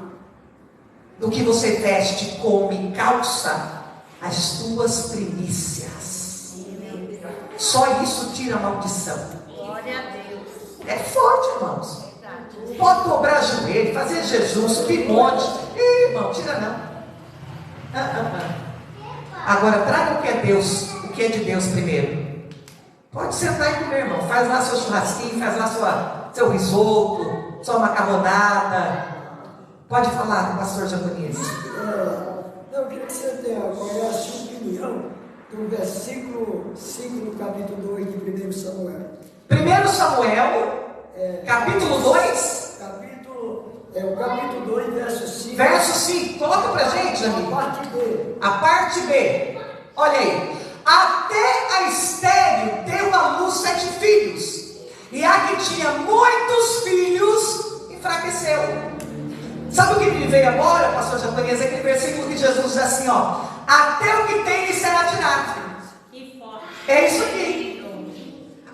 do que você veste, come, calça, as tuas primícias. Só isso tira a maldição. Glória a Deus. É forte, irmãos. Pode dobrar joelho, fazer jejum, subir monte. Irmão, tira não. Agora traga o que é Deus, o que é de Deus primeiro. Pode sentar e comer, irmão. Faz lá seu churrasquinho, faz lá seu risoto, sua macarronada. Pode falar, pastor Jaconias. Eu queria que você tenha qual é a sua opinião do versículo 5 do capítulo 2 de 1 Samuel. 1 Samuel, capítulo 2. O capítulo 2, verso 5. Verso 5, coloca pra gente, amigo. A parte B. A parte B. Olha aí. Até a estéril deu à luz 7 filhos, e a que tinha muitos filhos enfraqueceu. Sabe o que me veio agora, pastor Jaconias? Aquele versículo que Jesus diz assim, ó: até o que tem lhe será tirado. É isso aqui.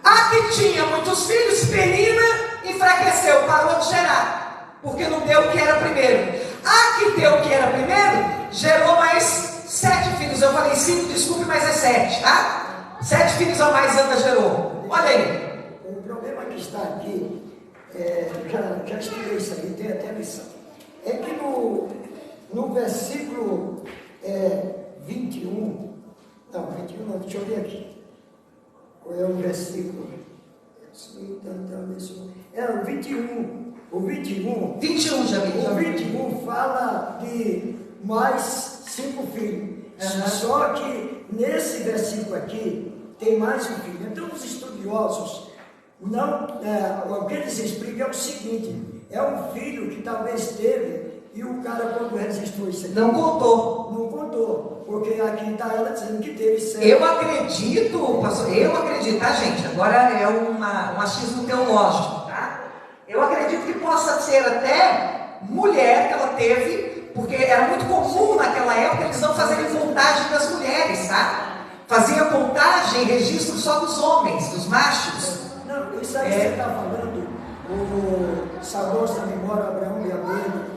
A que tinha muitos filhos, Penina, enfraqueceu, parou de gerar, porque não deu o que era primeiro. A que deu o que era primeiro, gerou mais 7 filhos. Eu falei 5, desculpe, mas é 7, tá? 7 filhos a mais Ana gerou. Olha aí. O problema que está aqui, já estudei isso aqui, tem até lição. É que no versículo 21 não, deixa eu ver aqui. Qual é o versículo? O 21. O 21. 21 já vi. O 21 fala de mais 5 filhos. Só que nesse versículo aqui tem mais um filho. Então os estudiosos o que eles explicam é o seguinte: é um filho que talvez teve, e o cara, quando registrou isso aqui, não contou, porque aqui está ela dizendo que teve 7. Eu acredito, pastor, tá, gente? Agora é um achismo teológico, tá? Eu acredito que possa ser até mulher que ela teve, porque era muito comum naquela época eles não fazerem contagem das mulheres, tá? Fazia contagem, registro só dos homens, dos machos. Não, isso aí você está falando, o Salomão também mora, Abraão e Abel,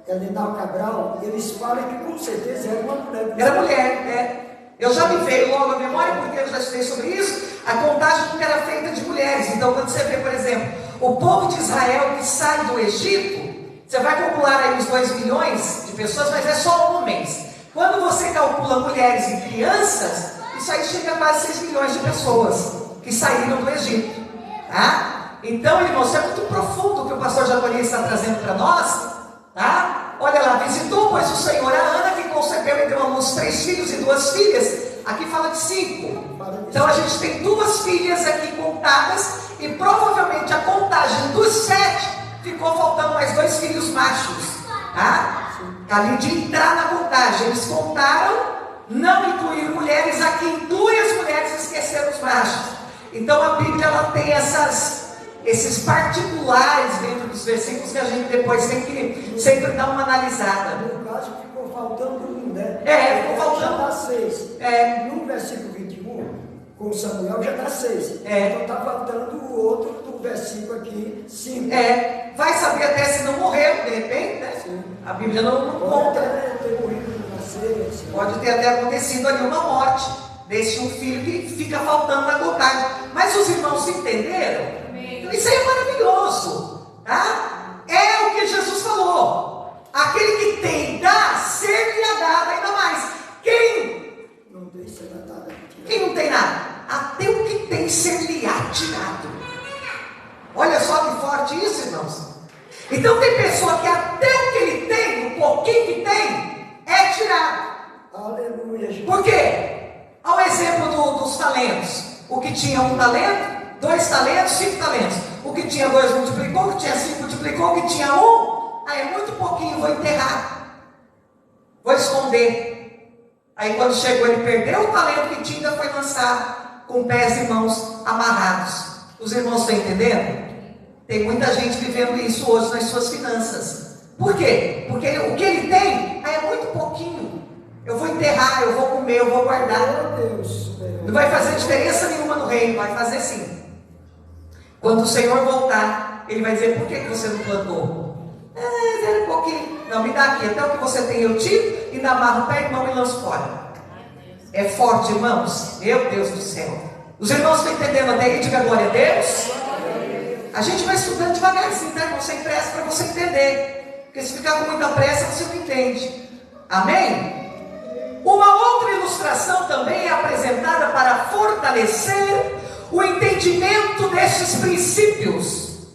Helenal Cabral, eles falam que com certeza era uma mulher. Era mulher, Eu já me veio logo à memória, porque eu já estudei sobre isso, a contagem nunca era feita de mulheres. Então, quando você vê, por exemplo, o povo de Israel que sai do Egito, você vai calcular aí uns 2 milhões de pessoas, mas é só homens. Quando você calcula mulheres e crianças, isso aí chega a quase 6 milhões de pessoas que saíram do Egito. Tá? Então, irmãos, isso é muito profundo o que o pastor Jaconi está trazendo para nós. Tá? Olha lá, visitou, pois, o Senhor a Ana, que concebeu e deu à luz 3 filhos e 2 filhas. Aqui fala de 5. Então a gente tem 2 filhas aqui contadas, e provavelmente a contagem dos 7 ficou faltando mais 2 filhos machos. Tá? Ali de entrar na contagem, eles contaram, não incluíram mulheres, aqui inclui as mulheres e esqueceram os machos. Então a Bíblia ela tem esses particulares dentro dos versículos que a gente depois tem que sempre dar uma analisada. No caso, ficou faltando um, né? Ficou faltando. Já dá 6. No versículo 21, com Samuel já dá 6. Então está faltando o outro do versículo aqui, 5. Vai saber até se não morreu, de repente, né? Sim. A Bíblia não conta. Pode ter morrido na ceia. Pode ter até acontecido ali uma morte. Desse um filho que fica faltando na contagem. Mas os irmãos entenderam? Então, isso aí é maravilhoso, tá? É o que Jesus falou. Aquele que tem, dá, ser-lhe dado ainda mais. Quem não tem, será dado. Quem não tem nada? Até o que tem, ser-lhe tirado. Olha só que forte isso, irmãos. Então tem pessoa que até o que ele tem, o pouquinho que tem, é tirado. Aleluia, Jesus. Por quê? Ao exemplo dos talentos. O que tinha 1 talento, 2 talentos, 5 talentos. O que tinha 2 multiplicou, o que tinha 5 multiplicou, o que tinha 1, aí é muito pouquinho, vou enterrar. Vou esconder. Aí quando chegou ele perdeu o talento que tinha, ainda foi lançado com pés e mãos amarrados. Os irmãos estão entendendo? Tem muita gente vivendo isso hoje nas suas finanças. Por quê? Porque o que ele tem, aí é muito pouquinho. Eu vou enterrar, eu vou comer, eu vou guardar. Meu Deus. Não vai fazer diferença nenhuma no reino, vai fazer sim. Quando o Senhor voltar, Ele vai dizer, por que você não plantou? Era um pouquinho. Não, me dá aqui, até o que você tem eu tiro, e na amarro o pé, irmão, e lanço fora. É forte, irmãos. Meu Deus do céu. Os irmãos estão entendendo até aí? Diga glória a Deus. A gente vai estudando devagarzinho, tá, irmão? Sem pressa, para você entender. Porque se ficar com muita pressa, você não entende. Amém? Uma outra ilustração também é apresentada para fortalecer o entendimento desses princípios.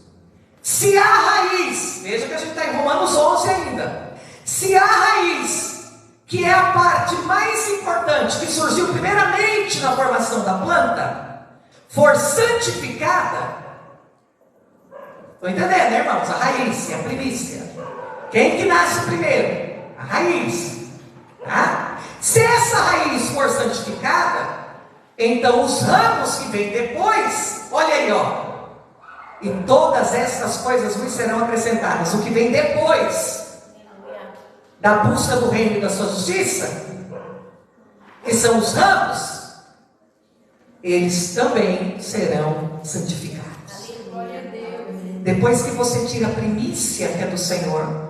Se a raiz, veja que a gente está em Romanos 11 ainda, se a raiz, que é a parte mais importante, que surgiu primeiramente na formação da planta, for santificada, estão entendendo, né, irmãos? A raiz é a primícia. Quem que nasce primeiro? A raiz. Tá? Se essa raiz for santificada, então os ramos que vêm depois, olha aí, ó. E todas estas coisas vos serão acrescentadas. O que vem depois da busca do reino e da sua justiça, que são os ramos, eles também serão santificados. Depois que você tira a primícia que é do Senhor,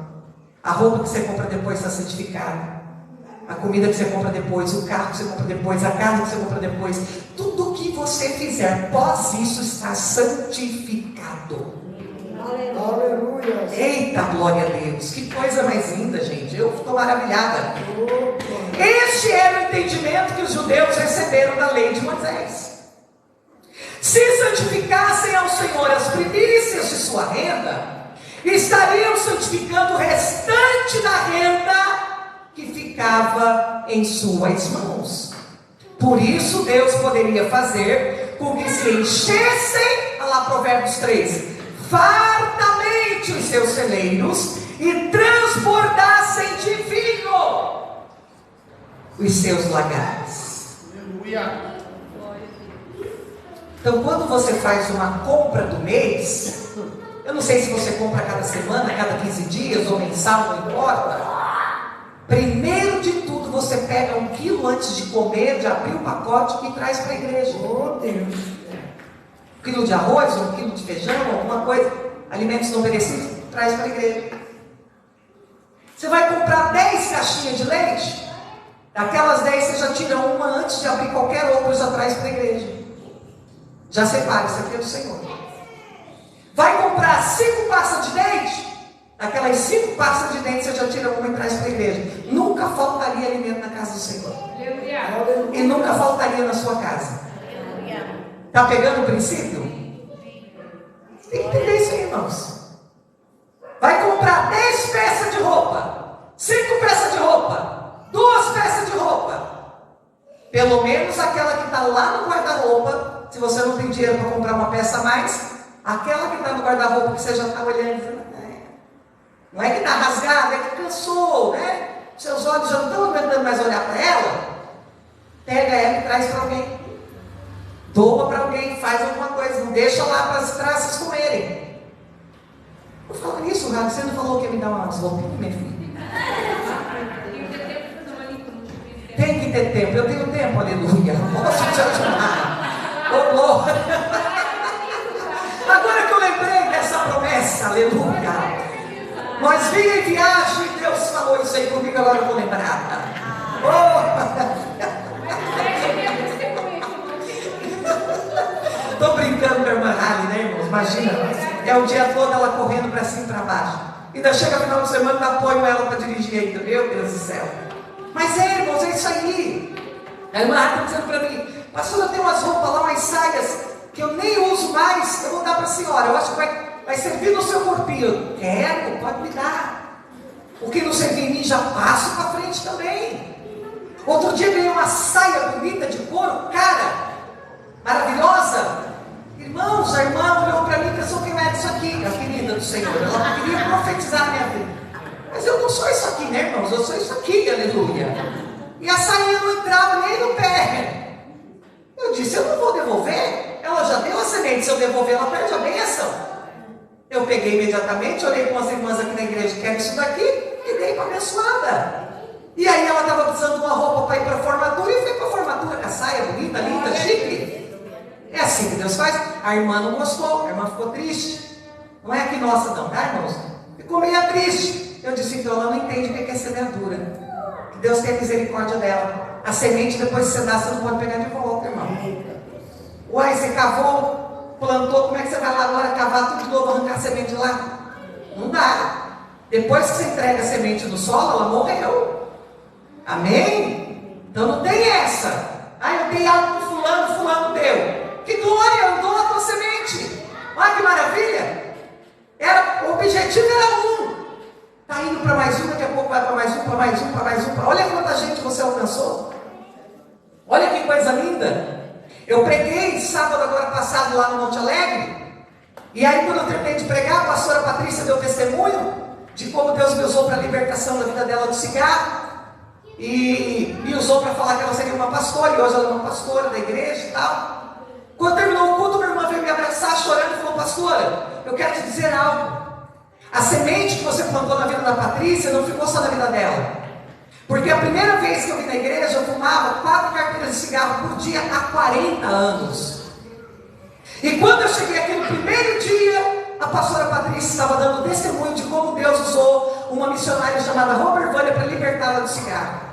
a roupa que você compra depois está santificada. A comida que você compra depois, o carro que você compra depois, a casa que você compra depois, tudo que você fizer após isso está santificado. Aleluia. Eita, glória a Deus, que coisa mais linda, gente. Eu estou maravilhada. Este era o entendimento que os judeus receberam da lei de Moisés. Se santificassem ao Senhor as primícias de sua renda, estariam santificando o restante da renda que ficava em suas mãos. Por isso Deus poderia fazer com que se enchessem, olha lá Provérbios 3, fartamente os seus celeiros e transbordassem de vinho os seus lagares. Aleluia. Então quando você faz uma compra do mês, eu não sei se você compra cada semana, cada 15 dias ou mensal, não importa. Primeiro de tudo, você pega 1 quilo antes de comer, de abrir o pacote e traz para a igreja. Oh, Deus. 1 quilo de arroz, 1 quilo de feijão, alguma coisa, alimentos não perecíveis, traz para a igreja. Você vai comprar 10 caixinhas de leite? Daquelas 10 você já tira uma antes de abrir qualquer outra e já traz para a igreja. Já separa, isso aqui é do Senhor. Vai comprar 5 pastas de dente? Daquelas 5 pastas de dente você já tira uma e traz para a igreja. Nunca faltaria alimento na casa do Senhor. E nunca faltaria na sua casa. Está pegando o princípio? Tem que entender isso aí, irmãos. Vai comprar 10 peças de roupa, 5 peças de roupa, 2 peças de roupa. Pelo menos aquela que está lá no guarda-roupa, se você não tem dinheiro para comprar uma peça a mais, aquela que está no guarda-roupa que você já está olhando, não é que está rasgada, é que cansou, né? Seus olhos já não estão aguentando mais olhar para ela. Pega ela e traz para alguém. Doa para alguém, faz alguma coisa, não deixa lá para as traças comerem. Vou falar nisso, Rabi, você não falou que ia me dar umas roupinhas, minha filha? Tem que ter tempo, eu tenho tempo, aleluia. Posso te ajudar? Ô, glória. Agora que eu lembrei dessa promessa, aleluia. Nós vimos em viagem e Deus falou isso aí comigo, agora eu vou lembrar. Estou brincando com a irmã Rally, né, irmãos? Imagina, é o dia todo ela correndo para cima e para baixo. Ainda chega no final de semana e apoio ela para dirigir ainda. Meu Deus do céu. Mas irmãos, é isso aí. A irmã Rally está dizendo para mim: pastor, eu tenho umas roupas lá, umas saias que eu nem uso mais, eu vou dar para a senhora. Eu acho que vai servir no seu corpinho. Eu quero, pode me dar. O que não servir em mim, já passo para frente também. Outro dia ganhei uma saia bonita de couro, cara, maravilhosa. Irmãos, a irmã olhou para mim e pensou: quem é isso aqui? A querida do Senhor. Ela queria profetizar a minha vida. Mas eu não sou isso aqui, né, irmãos? Eu sou isso aqui, aleluia. E a sainha não entrava nem no pé. Eu disse: eu não vou devolver. Ela já deu a semente, se eu devolver, ela perde a bênção. Eu peguei imediatamente, olhei com as irmãs aqui na igreja: quero isso daqui, e dei para a abençoada. E aí ela estava precisando de uma roupa para ir para a formatura, e foi para a formatura com a saia bonita, linda, chique. É assim que Deus faz. A irmã não gostou, a irmã ficou triste. Não é aqui nossa não, tá, irmãos? Ficou meio triste. Eu disse: então ela não entende o que é semeadura. Que Deus tenha misericórdia dela. A semente, depois que você dá, você não pode pegar de volta, irmão. Uai, você cavou, plantou, como é que você vai lá agora cavar tudo de novo, arrancar a semente de lá? Não dá. Depois que você entrega a semente no solo, ela morreu. Amém? Então não tem essa. Ah, eu dei algo para fulano, fulano deu. Que glória, eu dou a tua semente. Olha que maravilha. O objetivo era um. Está indo para mais um, daqui a pouco vai para mais um, para mais um, para mais um. Olha quanta gente você alcançou. Olha que coisa linda. Eu preguei sábado agora passado lá no Monte Alegre. E aí quando eu terminei de pregar, a pastora Patrícia deu testemunho de como Deus me usou para a libertação da vida dela do cigarro. E me usou para falar que ela seria uma pastora. E hoje ela é uma pastora da igreja e tal. Quando terminou o culto, minha irmã veio me abraçar chorando e falou: pastora, eu quero te dizer algo. A semente que você plantou na vida da Patrícia não ficou só na vida dela. Porque a primeira vez que eu vim na igreja, eu fumava 4 carteiras de cigarro por dia há 40 anos. E quando eu cheguei aqui no primeiro dia, a pastora Patrícia estava dando testemunho de como Deus usou uma missionária chamada Robert Vânia para libertá-la do cigarro.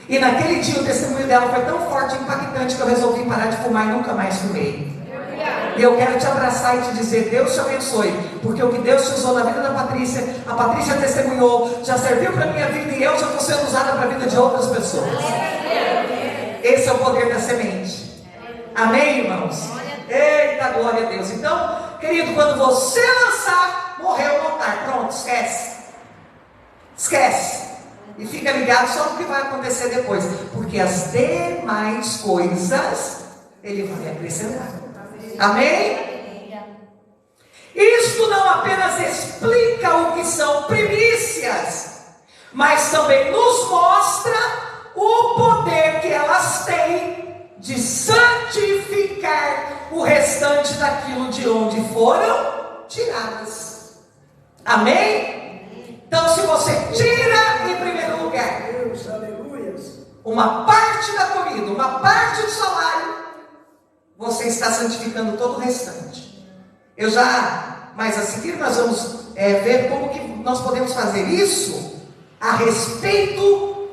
E naquele dia o testemunho dela foi tão forte e impactante que eu resolvi parar de fumar e nunca mais fumei. E eu quero te abraçar e te dizer: Deus te abençoe, porque o que Deus te usou na vida da Patrícia, a Patrícia testemunhou, já serviu para a minha vida e eu já estou sendo usada para a vida de outras pessoas. Esse é o poder da semente. Amém, irmãos? Eita, glória a Deus. Então, querido, quando você lançar, morreu no altar. Pronto, esquece. Esquece. E fica ligado só no que vai acontecer depois. Porque as demais coisas Ele vai acrescentar. Amém? Isto não apenas explica o que são primícias, mas também nos mostra o poder que elas têm de santificar o restante daquilo de onde foram tiradas. Amém? Então, se você tira em primeiro lugar uma parte da comida, uma parte do salário, você está santificando todo o restante. Mas a seguir nós vamos ver como que nós podemos fazer isso a respeito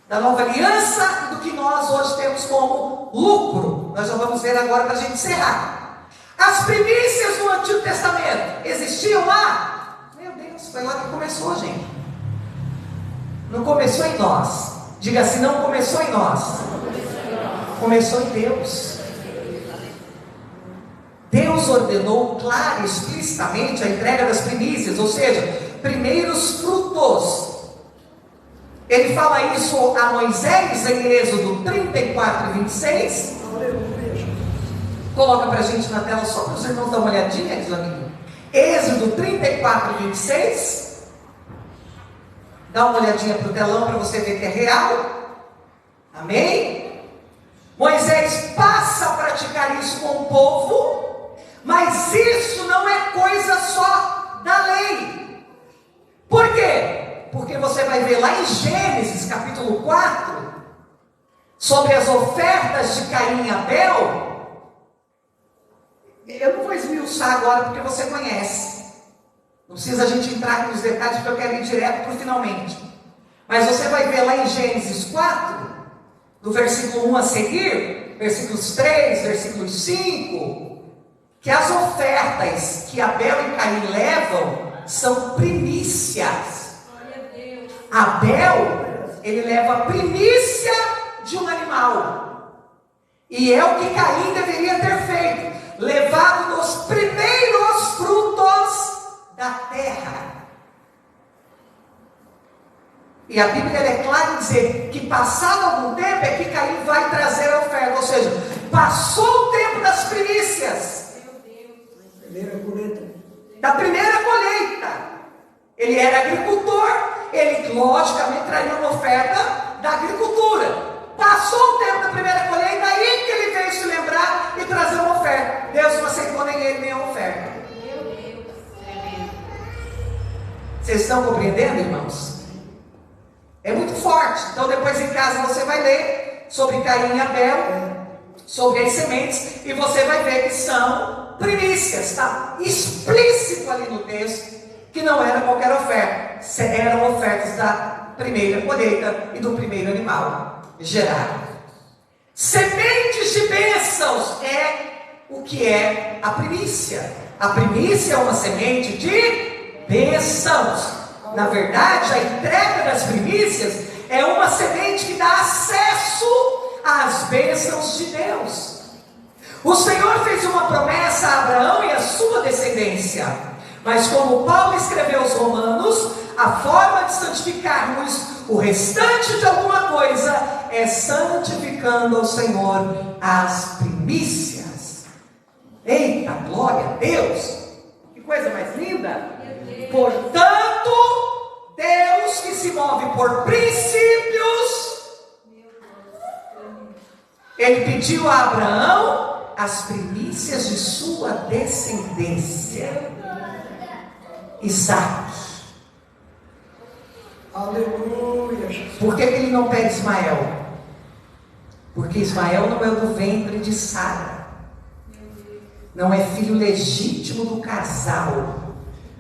da nova aliança e do que nós hoje temos como lucro. Nós já vamos ver agora para a gente encerrar. As primícias do Antigo Testamento existiam lá? Meu Deus, foi lá que começou, gente. Não começou em nós. Diga assim, não começou em nós. Começou em Deus. Deus ordenou clara e explicitamente a entrega das primícias, ou seja, primeiros frutos. Ele fala isso a Moisés em Êxodo 34 e 26. Coloca para a gente na tela só para os irmãos dar uma olhadinha, Islâmico. Êxodo 34 e 26. Dá uma olhadinha para o telão para você ver que é real. Amém? Moisés passa a praticar isso com o povo, mas isso não é coisa só da lei. Por quê? Porque você vai ver lá em Gênesis capítulo 4, sobre as ofertas de Caim e Abel. Eu não vou esmiuçar agora porque você conhece. Não precisa a gente entrar nos detalhes porque eu quero ir direto para o finalmente. Mas você vai ver lá em Gênesis 4, do versículo 1 a seguir, versículos 3, versículos 5, que as ofertas que Abel e Caim levam são primícias. Abel, ele leva a primícia de um animal. E é o que Caim deveria ter feito, levado dos primeiros frutos da terra. E a Bíblia é clara em dizer que passado algum tempo é que Caim vai trazer a oferta, ou seja, passou o tempo das primícias. Primeira colheita. Da primeira colheita. Ele era agricultor, ele logicamente traria uma oferta da agricultura. Passou o tempo da primeira colheita, aí que ele veio se lembrar e trazer uma oferta. Deus não aceitou nem ele nem a oferta. Vocês estão compreendendo, irmãos? É muito forte. Então depois em casa você vai ler sobre Caim e Abel, sobre as sementes, e você vai ver que são primícias. Está explícito ali no texto que não era qualquer oferta, eram ofertas da primeira colheita e do primeiro animal gerado. Sementes de bênçãos é o que é a primícia. A primícia é uma semente de bênçãos. Na verdade, a entrega das primícias é uma semente que dá acesso às bênçãos de Deus. O Senhor fez uma promessa a Abraão e a sua descendência, mas como Paulo escreveu aos Romanos, a forma de santificarmos o restante de alguma coisa é santificando ao Senhor as primícias. Eita, glória a Deus! Que coisa mais linda! Portanto, Deus que se move por princípios, Ele pediu a Abraão as primícias de sua descendência, Isaac. Aleluia. Por que Ele não pede Ismael? Porque Ismael não é do ventre de Sara, não é filho legítimo do casal.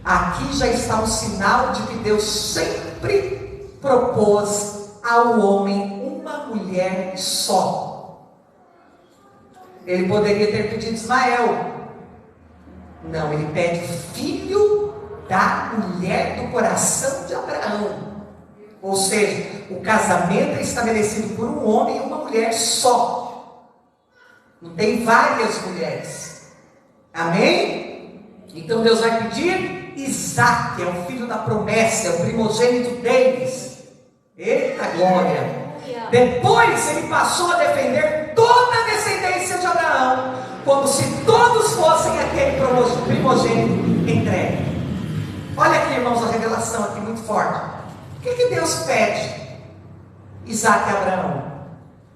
Aqui já está um sinal de que Deus sempre propôs ao homem uma mulher só. Ele poderia ter pedido Ismael. Não, ele pede filho da mulher do coração de Abraão. Ou seja, o casamento é estabelecido por um homem e uma mulher só. Não tem várias mulheres. Amém? Então Deus vai pedir Isaac, é o filho da promessa, é o primogênito deles. Eita glória! Depois ele passou a defender toda a descendência de Abraão, como se todos fossem aquele primogênito entregue. Olha aqui, irmãos, a revelação aqui muito forte. O que Deus pede Isaac a Abraão?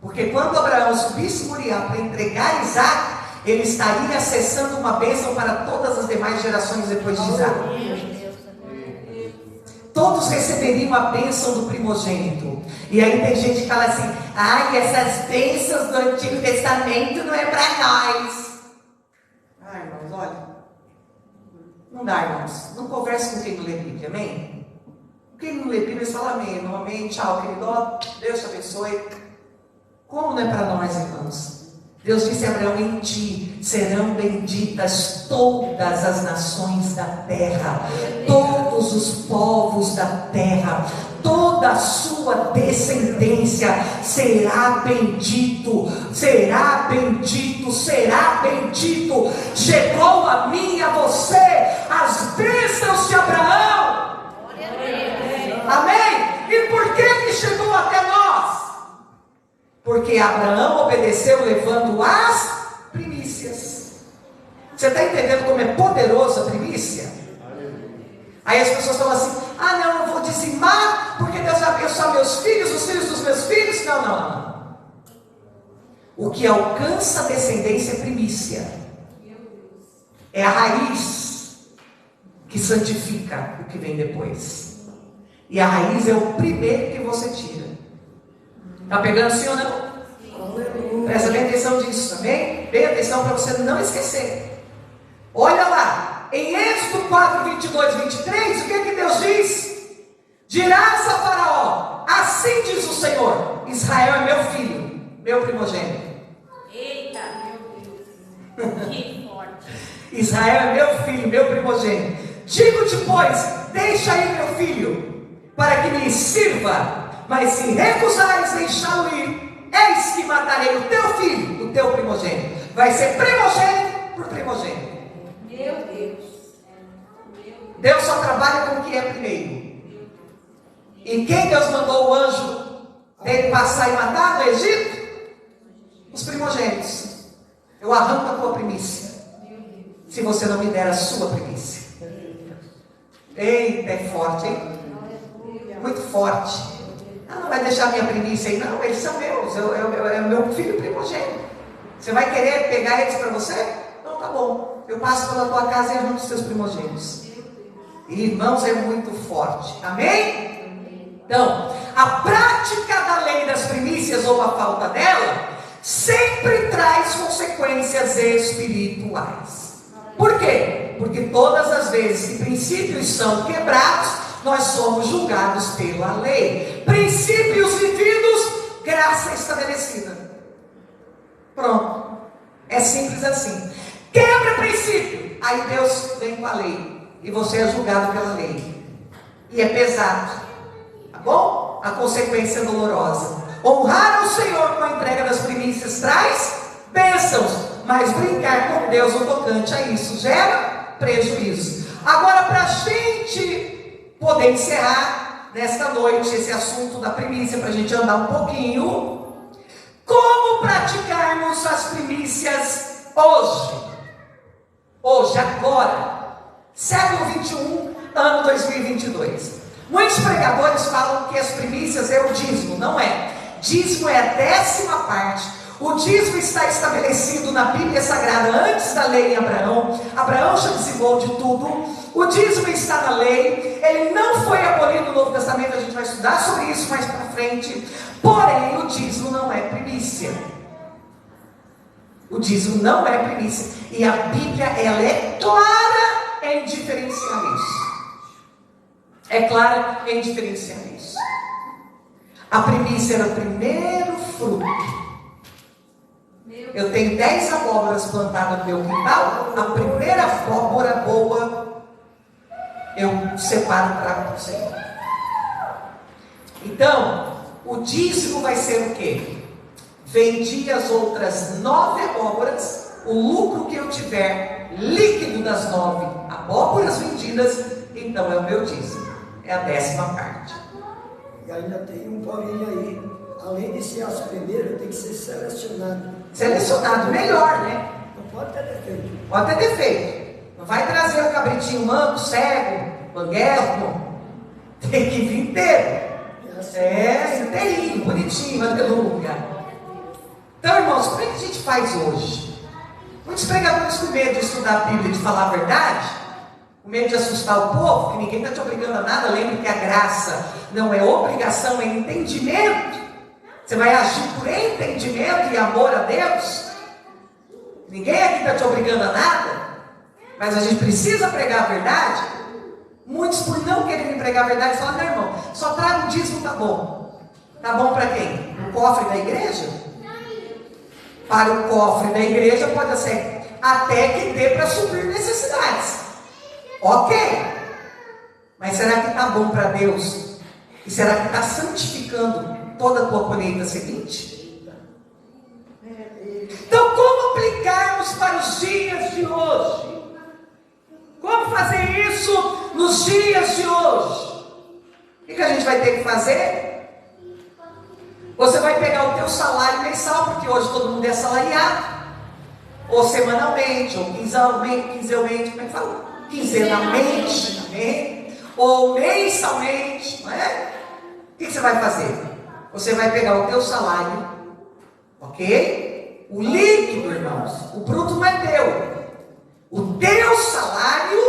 Porque quando Abraão subisse Moriá para entregar Isaac, ele estaria acessando uma bênção para todas as demais gerações depois de Isaac. Todos receberiam a bênção do primogênito. E aí tem gente que fala assim: ai, essas bênçãos do Antigo Testamento não é para nós. Ai, irmãos, olha, não dá, irmãos. Não converse com quem não lê Bíblia, amém? Quem não lê Bíblia, fala amém, irmão, amém, tchau, querido, ó, Deus te abençoe. Como não é para nós, irmãos? Deus disse a Abraão: em ti serão benditas todas as nações da terra, todos os povos da terra, toda a sua descendência será bendito, será bendito, será bendito. Chegou a mim e a você as bênçãos de Abraão. Amém? E por que chegou até nós? Porque Abraão obedeceu levando as primícias. Você está entendendo como é poderosa a primícia? Aí as pessoas falam assim: ah não, eu vou dizimar porque Deus vai abençoar meus filhos, os filhos dos meus filhos. Não, não, não. O que alcança a descendência é primícia. É a raiz que santifica o que vem depois. E a raiz é o primeiro que você tira. Está pegando sim ou não? Presta bem atenção nisso, amém? Bem atenção para você não esquecer. Olha lá, em Êxodo 4, 22, 23, o que Deus diz? Dirás a Faraó: assim diz o Senhor, Israel é meu filho, meu primogênito. Eita, meu Deus, que forte. Israel é meu filho, meu primogênito. Digo-te, pois, deixa aí meu filho, para que me sirva. Mas se recusares deixá-lo ir, eis que matarei o teu filho, o teu primogênito. Vai ser primogênito por primogênito. Meu Deus. Deus só trabalha com o que é primeiro. E quem Deus mandou o anjo dele passar e matar no Egito? Os primogênitos. Eu arranco a tua primícia, se você não me der a sua primícia. Eita, é forte, hein? Muito forte. Ah, não vai deixar minha primícia aí? Não, eles são meus. É meu filho primogênito. Você vai querer pegar eles para você? Não, tá bom. Eu passo pela tua casa e arranco os teus primogênitos. Irmãos, é muito forte. Amém? Então, a prática da lei das primícias ou a falta dela sempre traz consequências espirituais. Por quê? Porque todas as vezes que princípios são quebrados, nós somos julgados pela lei. Princípios vividos, graça estabelecida. Pronto. É simples assim. Quebra princípio, aí Deus vem com a lei, e você é julgado pela lei. E é pesado, tá bom? A consequência é dolorosa. Honrar ao Senhor com a entrega das primícias traz bênçãos, mas brincar com Deus no tocante a isso gera prejuízo. Agora, para a gente poder encerrar nesta noite esse assunto da primícia, para a gente andar um pouquinho, como praticarmos as primícias hoje, agora, século 21, ano 2022. Muitos pregadores falam que as primícias é o dízimo. Não é. Dízimo é a 10ª parte. O dízimo está estabelecido na Bíblia Sagrada antes da lei em Abraão. Abraão já dizimou de tudo. O dízimo está na lei. Ele não foi abolido no Novo Testamento. A gente vai estudar sobre isso mais para frente. Porém, o dízimo não é primícia. O dízimo não é primícia. E a Bíblia, ela é clara em diferenciar isso. É clara em diferenciar isso. A primícia era o primeiro fruto. Eu tenho 10 abóboras plantadas no meu quintal. A primeira abóbora boa eu separo e trago para o Senhor. Então, o dízimo vai ser o quê? Vendi as outras 9 abóboras. O lucro que eu tiver líquido das 9 abóboras vendidas, então é o meu dízimo. É a 10ª parte. E ainda tem um porém aí. Além de ser as primeiras, tem que ser selecionado. Selecionado, melhor, né? Não pode ter defeito. Pode ter defeito. Não vai trazer o cabritinho manco, cego, banguelo. Tem que vir inteiro. Inteirinho, bonitinho, aleluia. Então, irmãos, como é que a gente faz hoje? Muitos pregadores com medo de estudar a Bíblia e de falar a verdade, com medo de assustar o povo, que ninguém está te obrigando a nada. Lembre que a graça não é obrigação, é entendimento. Você vai agir por entendimento e amor a Deus. Ninguém aqui está te obrigando a nada, mas a gente precisa pregar a verdade. Muitos, por não quererem pregar a verdade, falam: não, irmão, só traga um dízimo, tá bom. Tá bom para quem? O cofre da igreja? Para o cofre da igreja pode ser até que dê para suprir necessidades. Ok. Mas será que está bom para Deus? E será que está santificando toda a tua colheita seguinte? Então, como aplicarmos para os dias de hoje? Como fazer isso nos dias de hoje? O que a gente vai ter que fazer? Você vai pegar o teu salário mensal, porque hoje todo mundo é assalariado, ou semanalmente, ou quinzenalmente, como é que fala? Quinzenalmente, ou mensalmente, não é? O que você vai fazer? Você vai pegar o teu salário, ok? O líquido, irmãos, o bruto não é teu. O teu salário,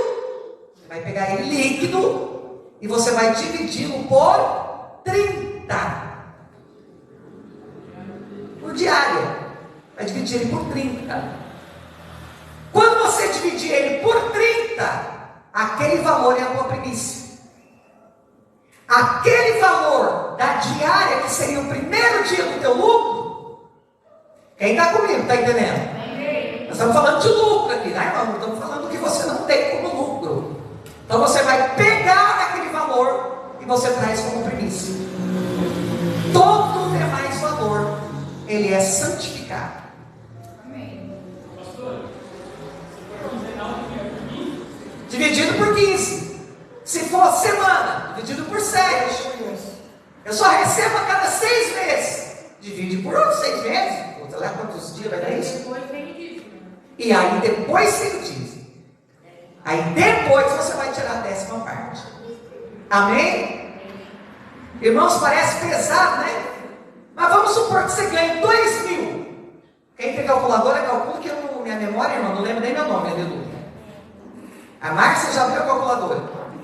você vai pegar ele líquido e você vai dividi-lo por 30. Por diária. Vai dividir ele por 30. Quando você dividir ele por 30, aquele valor é a tua primícia. Aquele valor da diária, que seria o primeiro dia do teu lucro. Quem está comigo? Está entendendo? Nós estamos falando de lucro aqui, né, irmão? Não estamos falando do que você não tem como lucro. Então você vai pegar aquele valor e você traz como primícia. Todo o demais valor, ele é santificado. Amém. Dividido por 15. Se for semana, dividido por 7. Eu só recebo a cada 6 meses. Divide por 6 meses. Sei lá quantos dias vai dar isso? Depois vem o dízimo. E aí depois tem o dízimo. Aí depois você vai tirar a 10ª parte. Amém? Irmãos, parece pesado, né? Mas vamos supor que você ganhe 2.000. Quem tem calculadora, calcula, que eu, minha memória, irmão, não lembro nem meu nome, aleluia. A Márcia já abriu a calculadora.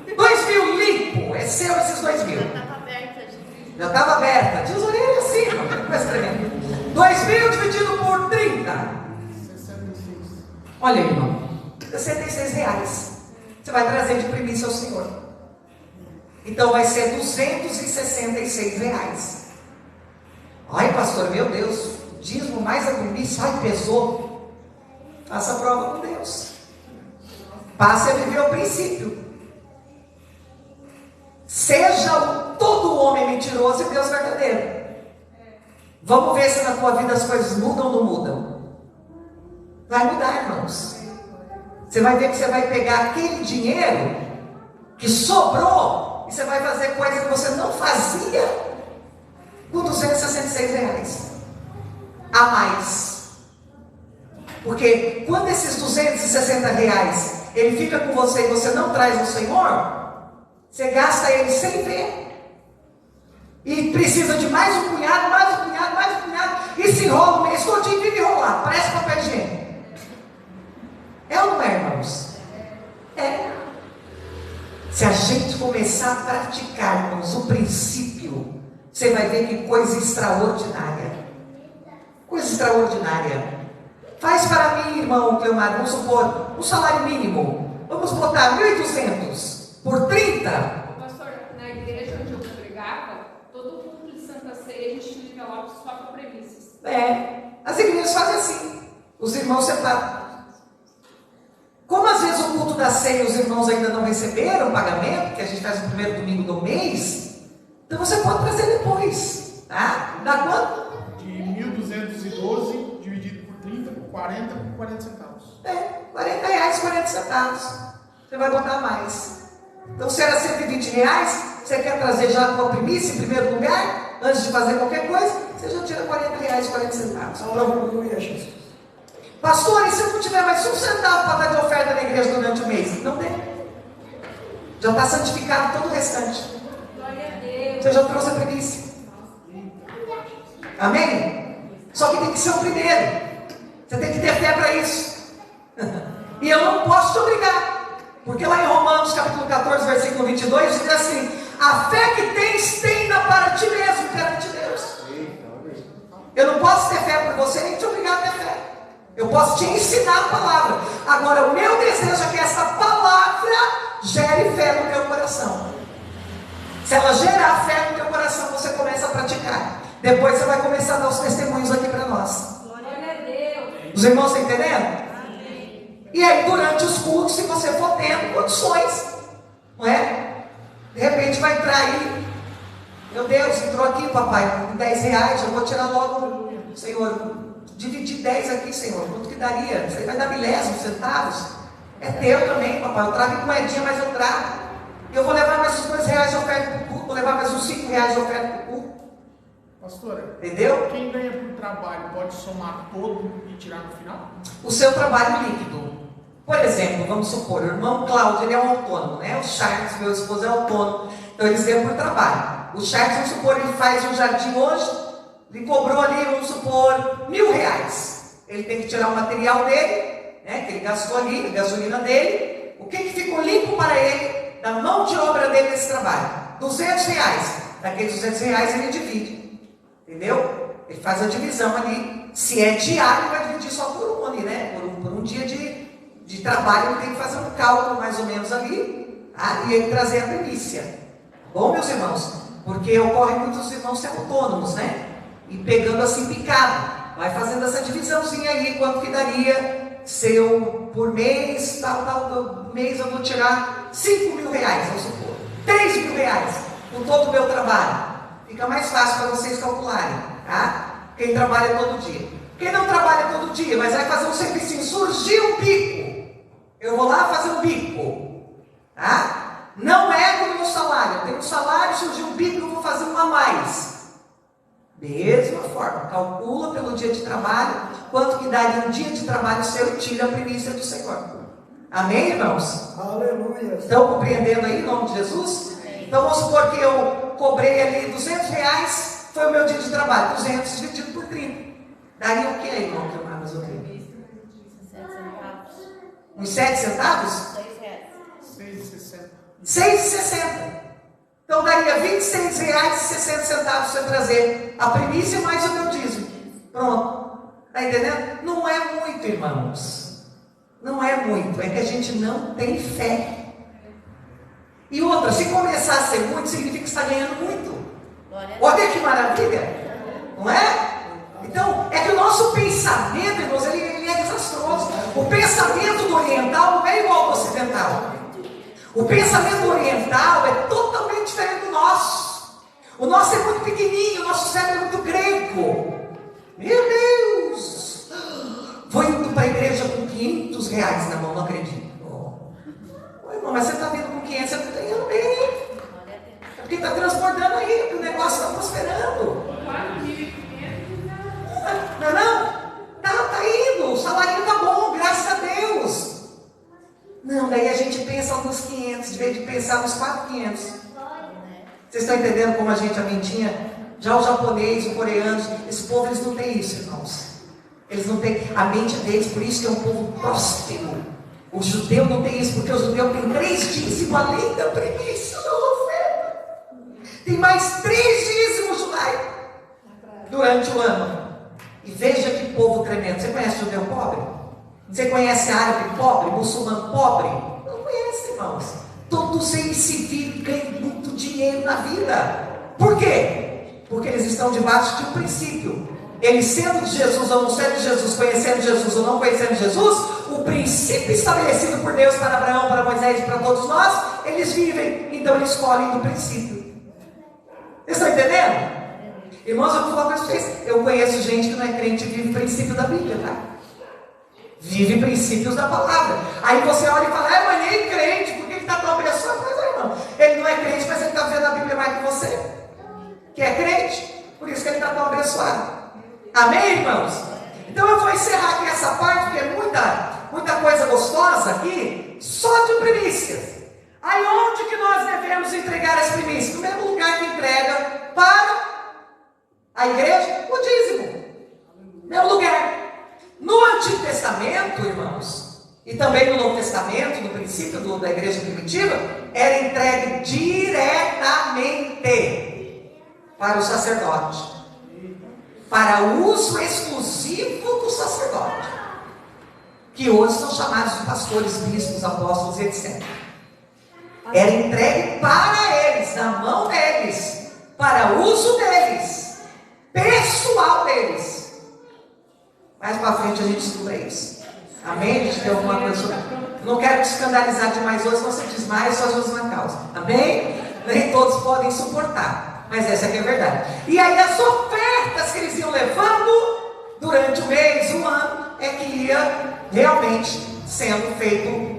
2.000 limpo, é seu esses 2.000. Já estava aberta. Tinha os orelhas assim, irmão, que coisa tremenda. 2.000 dividido por 30. Olha aí, irmão, R$66. Você vai trazer de primícia ao Senhor. Então vai ser R$266. Ai, pastor, meu Deus, dízimo mais a primícia, ai, pesou. Faça a prova com Deus. Passe a viver o princípio. Seja todo homem mentiroso e Deus verdadeiro. Vamos ver se na tua vida as coisas mudam ou não mudam. Vai mudar, irmãos. Você vai ver que você vai pegar aquele dinheiro que sobrou e você vai fazer coisa que você não fazia com R$266 a mais. Porque quando esses R$260 ele fica com você e você não traz ao Senhor, você gasta ele sem ver. E precisa de mais um punhado, mais um punhado, mais um punhado. E se enrola o mês todinho e vive enrolado. Parece papel higiênico. É ou não é, irmãos? É. Se a gente começar a praticar, irmãos, o princípio, você vai ver que coisa extraordinária. Coisa extraordinária. Faz para mim, irmão Cleomar, vamos supor, um salário mínimo. Vamos botar 1.200 por 30. Pastor, na igreja onde eu congregava, todo culto de Santa Ceia, a gente tinha envelopes só para premissas. As igrejas fazem assim. Os irmãos separam. Como às vezes o culto da ceia os irmãos ainda não receberam o pagamento, que a gente faz no primeiro domingo do mês, então você pode trazer depois, tá? Dá quanto? De 1.212 dividido por 30, por 40, por 40 centavos. R$40, 40 centavos. Você vai botar mais. Então se era R$120, você quer trazer já a tua primícia em primeiro lugar, antes de fazer qualquer coisa, você já tira R$40, 40 centavos. Aleluia, Jesus. Pastor, e se eu não tiver mais um centavo para dar de oferta na igreja durante o mês? Não tem. Já está santificado todo o restante. Glória a Deus. Você já trouxe a primícia. Amém? Só que tem que ser o primeiro. Você tem que ter fé para isso. E eu não posso te obrigar. Porque lá em Romanos capítulo 14, versículo 22, diz assim: a fé que tens, tenha para ti mesmo perante Deus. Eu não posso ter fé por você, nem te obrigar a ter fé. Eu posso te ensinar a palavra. Agora, o meu desejo é que essa palavra gere fé no teu coração. Se ela gerar fé no teu coração, você começa a praticar. Depois você vai começar a dar os testemunhos aqui para nós. Glória a Deus. Os irmãos estão entendendo? Amém. E aí, durante os cultos, se você for tendo condições, não é? De repente vai entrar aí. Meu Deus, entrou aqui, papai, com 10 reais, eu vou tirar logo, Senhor, dividir 10 aqui, Senhor, quanto que daria? Isso aí vai dar milésimos, centavos. É teu também, papai, eu trago em moedinha, mas eu trago. E eu vou levar mais uns 2 reais de oferta para o culto, vou levar mais uns 5 reais de oferta para o culto. Pastora, Entendeu? quem ganha por trabalho pode somar todo e tirar no final? O seu trabalho líquido. Por exemplo, vamos supor, o irmão Cláudio, ele é um autônomo, né? O Charles, meu esposo, é autônomo, então eles ganham por trabalho. O Charles, vamos supor, ele faz um jardim hoje, ele cobrou ali, vamos supor, R$1.000. Ele tem que tirar o material dele, né? Que ele gastou ali, a gasolina dele. O que ficou limpo para ele, da mão de obra dele nesse trabalho? R$200. Daqueles R$200 ele divide. Entendeu? Ele faz a divisão ali. Se é diário, vai dividir só por um ali, né? Por um dia de trabalho, ele tem que fazer um cálculo mais ou menos ali, e ele trazer a primícia. Bom, meus irmãos? Porque ocorre muitos irmãos sendo autônomos, né? E pegando assim picado. Vai fazendo essa divisãozinha aí, quanto que daria se eu, por mês, tal mês eu vou tirar R$5.000, vamos supor. R$3.000 com todo o meu trabalho. Fica mais fácil para vocês calcularem, tá? Quem trabalha todo dia. Quem não trabalha todo dia, mas vai fazer um serviço, surgiu um bico. Eu vou lá fazer um bico, tá? Não é do meu salário. Eu tenho um salário, surgiu um bico, eu vou fazer um a mais. Mesma forma, calcula pelo dia de trabalho, quanto que daria um dia de trabalho seu e tira a primícia do Senhor. Amém, irmãos? Aleluia. Estão compreendendo aí, em nome de Jesus? Então vamos supor que eu cobrei ali R$200, foi o meu dia de trabalho, 200 dividido por 30. Daria o que aí, irmão, que eu mais o quê? Uns 7 centavos? 6,60. 6,60. Então daria R$26,60 se eu trazer a primícia mais o meu dízimo. Pronto. Está entendendo? Não é muito, irmãos. Não é muito. É que a gente não tem fé. E outra, se começar a ser muito, significa que está ganhando muito. Olha que maravilha. Não é? Então, é que o nosso pensamento, irmãos, ele é desastroso. O pensamento do oriental não é igual ao ocidental. O pensamento oriental é totalmente diferente do nosso. O nosso é muito pequenininho, o nosso cérebro é muito grego. Meu Deus! Vou indo para a igreja com R$500 na mão, não acredito. Oi, irmão, mas você está vindo com 500, você está ganhando bem. É porque está transbordando aí, porque o negócio está prosperando. 4.500. Não? Tá indo, o salário está bom, graças a Deus. Não, daí a gente pensa nos 500, de vez de pensar nos 4.500. Vocês estão entendendo como a gente mentinha? Já o japonês, o coreano, esse povo, eles não têm isso, irmãos. Eles não têm, a mente deles, por isso que é um povo próspero. O judeu não tem isso, porque o judeu tem 3 dízimos além da primícia da oferta. Tem mais 3 dízimos judaicos durante o ano. E veja que povo tremendo. Você conhece judeu pobre? Você conhece árabe pobre? Muçulmano pobre? Não conhece, irmãos. Todos eles se viram e ganham muito dinheiro na vida. Por quê? Porque eles estão debaixo de um princípio. Eles sendo de Jesus ou não sendo de Jesus, conhecendo Jesus ou não conhecendo Jesus, o princípio estabelecido por Deus para Abraão, para Moisés e para todos nós, eles vivem. Então eles escolhem do princípio. Vocês estão entendendo? Irmãos, eu vou falar para vocês. Eu conheço gente que não é crente e vive o princípio da Bíblia, tá? Vive princípios da palavra. Aí você olha e fala, mas nem é crente, por que ele está tão abençoado? Mas irmão, ele não é crente, mas ele está vendo a Bíblia mais que você, que é crente, por isso que ele está tão abençoado. Amém, irmãos? Então eu vou encerrar aqui essa parte, porque é muita coisa gostosa aqui, só de primícias. Aí onde que nós devemos entregar as primícias? No mesmo lugar que entrega para a igreja, o dízimo. Mesmo lugar. No Antigo Testamento, irmãos, e também no Novo Testamento, no princípio da igreja primitiva, era entregue diretamente para o sacerdote, para uso exclusivo do sacerdote, que hoje são chamados de pastores, bispos, apóstolos, etc. Era entregue para eles, na mão deles, para uso deles, pessoal deles. Mais para frente a gente estuda isso. Amém? A gente tem alguma coisa sobre... Não quero te escandalizar demais hoje, você diz mais, só Jesus na causa. Amém? Nem todos podem suportar, mas essa aqui é a verdade. E aí as ofertas que eles iam levando durante o mês, um ano, é que ia realmente sendo feito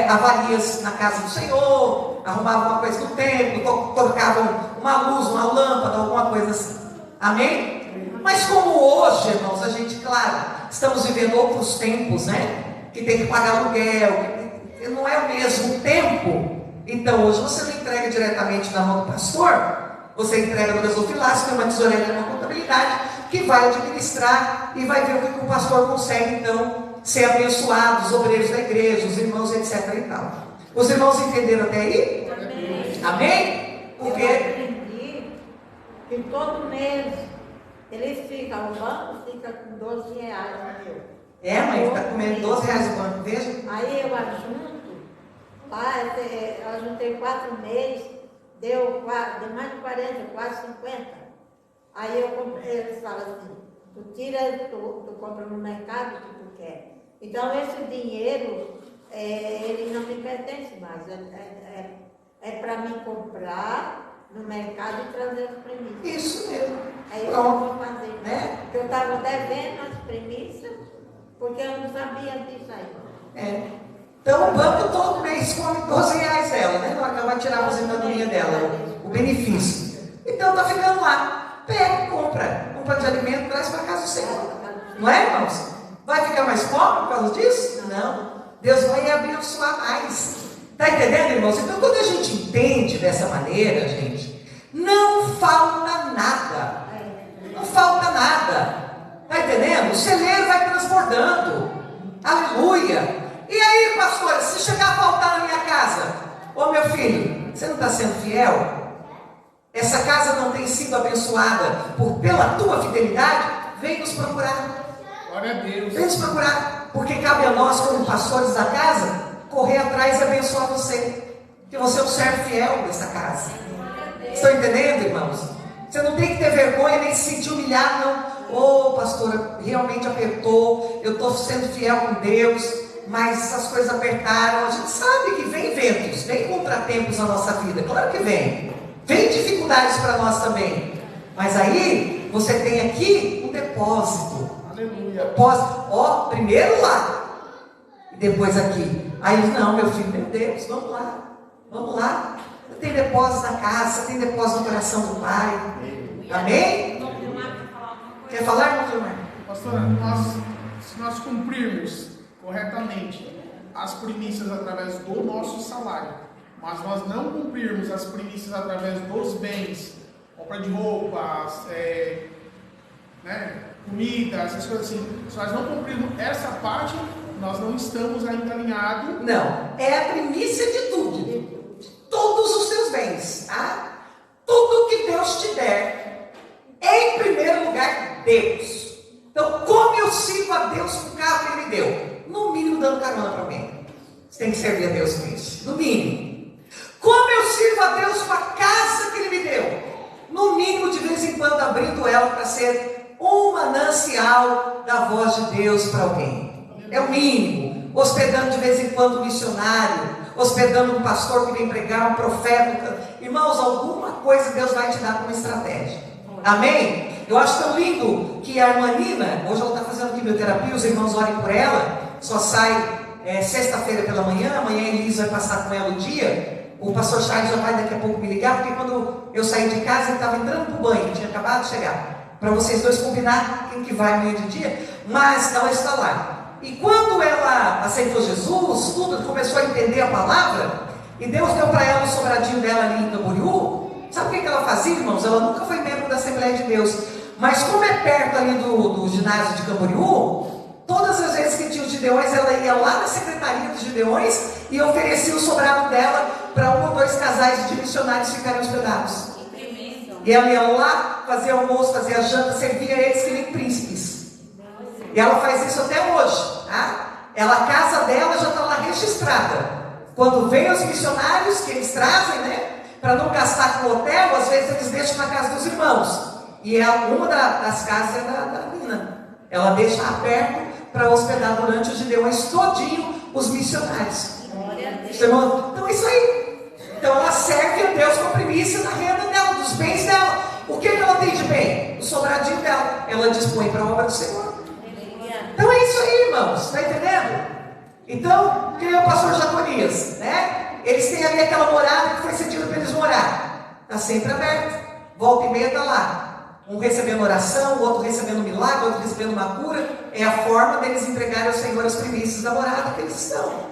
avarias na casa do Senhor, arrumavam uma coisa no templo, colocavam uma luz, uma lâmpada, alguma coisa assim. Amém? Mas como hoje, irmãos, a gente, claro, estamos vivendo outros tempos, né? Que tem que pagar aluguel, que não é o mesmo tempo. Então hoje você não entrega diretamente na mão do pastor, você entrega no gasofilácio, tem uma tesoureira, uma contabilidade, que vai administrar e vai ver o que o pastor consegue, então, ser abençoado, os obreiros da igreja, os irmãos, etc. e tal. Os irmãos entenderam até aí? Amém. Amém? Porque... Eu aprendi que todo mês eles ficam, o banco fica com 12 reais no meu. mãe, está comendo 12 reais o banco, veja. Aí eu ajunto, eu juntei 4 meses, deu mais de 40, quase 50. Aí eles falam assim, tu compra no mercado que tu quer. Então esse dinheiro, ele não me pertence mais, é para mim comprar no mercado e trazer as premissas. Isso mesmo. É isso que eu vou fazer. Né? Porque eu estava devendo as premissas, porque eu não sabia disso aí. Então o banco todo mês come 12 reais dela, né? Não acaba de tirar a aposentadoria dela, o benefício. Então está ficando lá. Pega, compra de alimento, traz para casa do Senhor. Não é, irmãos? Vai ficar mais pobre por causa disso? Não. Deus vai abençoar mais. Está entendendo, irmãos? Então, quando a gente entende dessa maneira, gente, não falta nada. Não falta nada. Está entendendo? O celeiro vai transbordando. Aleluia. E aí, pastor, se chegar a faltar na minha casa, ô meu filho, você não está sendo fiel? Essa casa não tem sido abençoada pela tua fidelidade? Vem nos procurar. Glória a Deus. Vem nos procurar. Porque cabe a nós, como pastores da casa, correr atrás e abençoar você. Porque você é um servo fiel dessa casa. Estão entendendo, irmãos? Você não tem que ter vergonha nem se sentir humilhado, não. Ô, pastora, realmente apertou. Eu estou sendo fiel com Deus, mas essas coisas apertaram. A gente sabe que vem ventos, vem contratempos na nossa vida. Claro que vem. Vem dificuldades para nós também. Mas aí, você tem aqui um depósito. Aleluia. Depósito. Ó, primeiro lá. E depois aqui. Aí, não, meu filho, meu Deus, vamos lá. Vamos lá. Você tem depósito na casa, você tem depósito no coração do Pai. Amém? Quer falar, irmão Gilmar? Pastora, se nós cumprirmos corretamente as primícias através do nosso salário, mas nós não cumprirmos as primícias através dos bens, compra de roupas, comida, essas coisas assim, se nós não cumprirmos essa parte, nós não estamos ainda alinhados. Não, é a primícia de tudo, de todos os teus bens, tá? Tudo que Deus te der, é em primeiro lugar Deus. Então, como eu sirvo a Deus com o carro que Ele me deu? No mínimo dando carona para alguém. Você tem que servir a Deus com isso, no mínimo. Como eu sirvo a Deus com a casa que Ele me deu? No mínimo, de vez em quando, abrindo ela para ser um manancial da voz de Deus para alguém. É o mínimo. Hospedando de vez em quando um missionário, hospedando um pastor que vem pregar, um profeta. Irmãos, alguma coisa Deus vai te dar como estratégia. Amém? Eu acho tão lindo que a irmã Nina, hoje ela está fazendo quimioterapia, os irmãos orem por ela, só sai sexta-feira pela manhã, amanhã a Elisa vai passar com ela o dia. O pastor Charles já vai daqui a pouco me ligar, porque quando eu saí de casa, ele estava entrando para o banho, tinha acabado de chegar. Para vocês dois combinar quem que vai amanhã de dia, mas ela está lá. E quando ela aceitou Jesus, tudo, começou a entender a palavra, e Deus deu para ela o sobradinho dela ali em Camboriú. Sabe o que ela fazia, irmãos? Ela nunca foi membro da Assembleia de Deus, mas como é perto ali do ginásio de Camboriú, todas as vezes que tinha os gideões, ela ia lá na secretaria dos gideões e oferecia o sobrado dela para 1 ou 2 casais de missionários ficarem hospedados. E ela ia lá, fazia almoço, fazia janta, servia eles que nem príncipes. E ela faz isso até hoje, tá? A casa dela já está lá registrada Quando vem os missionários que eles trazem, né? Para não gastar com hotel, às vezes eles deixam na casa dos irmãos. E uma das casas é da Nina. Ela deixa aberto para hospedar durante o Gideão, mas todinho os missionários. Então é isso aí. Então ela serve a Deus com a primícia da renda dela, dos bens dela. O que ela tem de bem? O sobradinho dela. Ela dispõe para a obra do Senhor. Então é isso aí, irmãos. Está entendendo? Então, quem é o pastor Jaconias, né? Eles têm ali aquela morada que foi cedida para eles morar. Está sempre aberto. Volta e meia está lá. Um recebendo oração, o outro recebendo milagre, o outro recebendo uma cura. É a forma deles entregarem ao Senhor as primícias da morada que eles estão.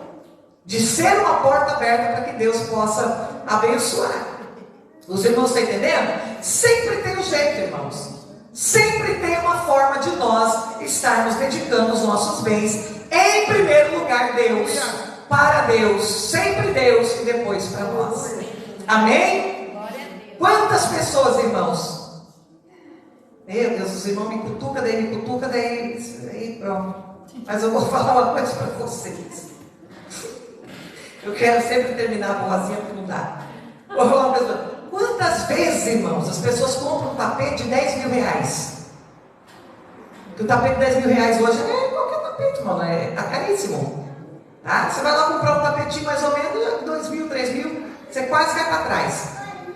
De ser uma porta aberta para que Deus possa abençoar. Os irmãos estão entendendo? Sempre tem um jeito, irmãos. Sempre tem uma forma de nós estarmos dedicando os nossos bens. Em primeiro lugar, Deus. Para Deus. Sempre Deus e depois para nós. Amém? Quantas pessoas, irmãos? Meu Deus, os irmãos me cutucam, daí pronto. Mas eu vou falar uma coisa para vocês. Eu quero sempre terminar boazinha, porque não dá. Vou falar uma coisa. Quantas vezes, irmãos, as pessoas compram um tapete de 10 mil reais? Porque o tapete de 10 mil reais hoje é qualquer tapete, irmão. Tá caríssimo. Tá? Você vai lá comprar um tapetinho mais ou menos, 2 mil, 3 mil, você quase cai para trás.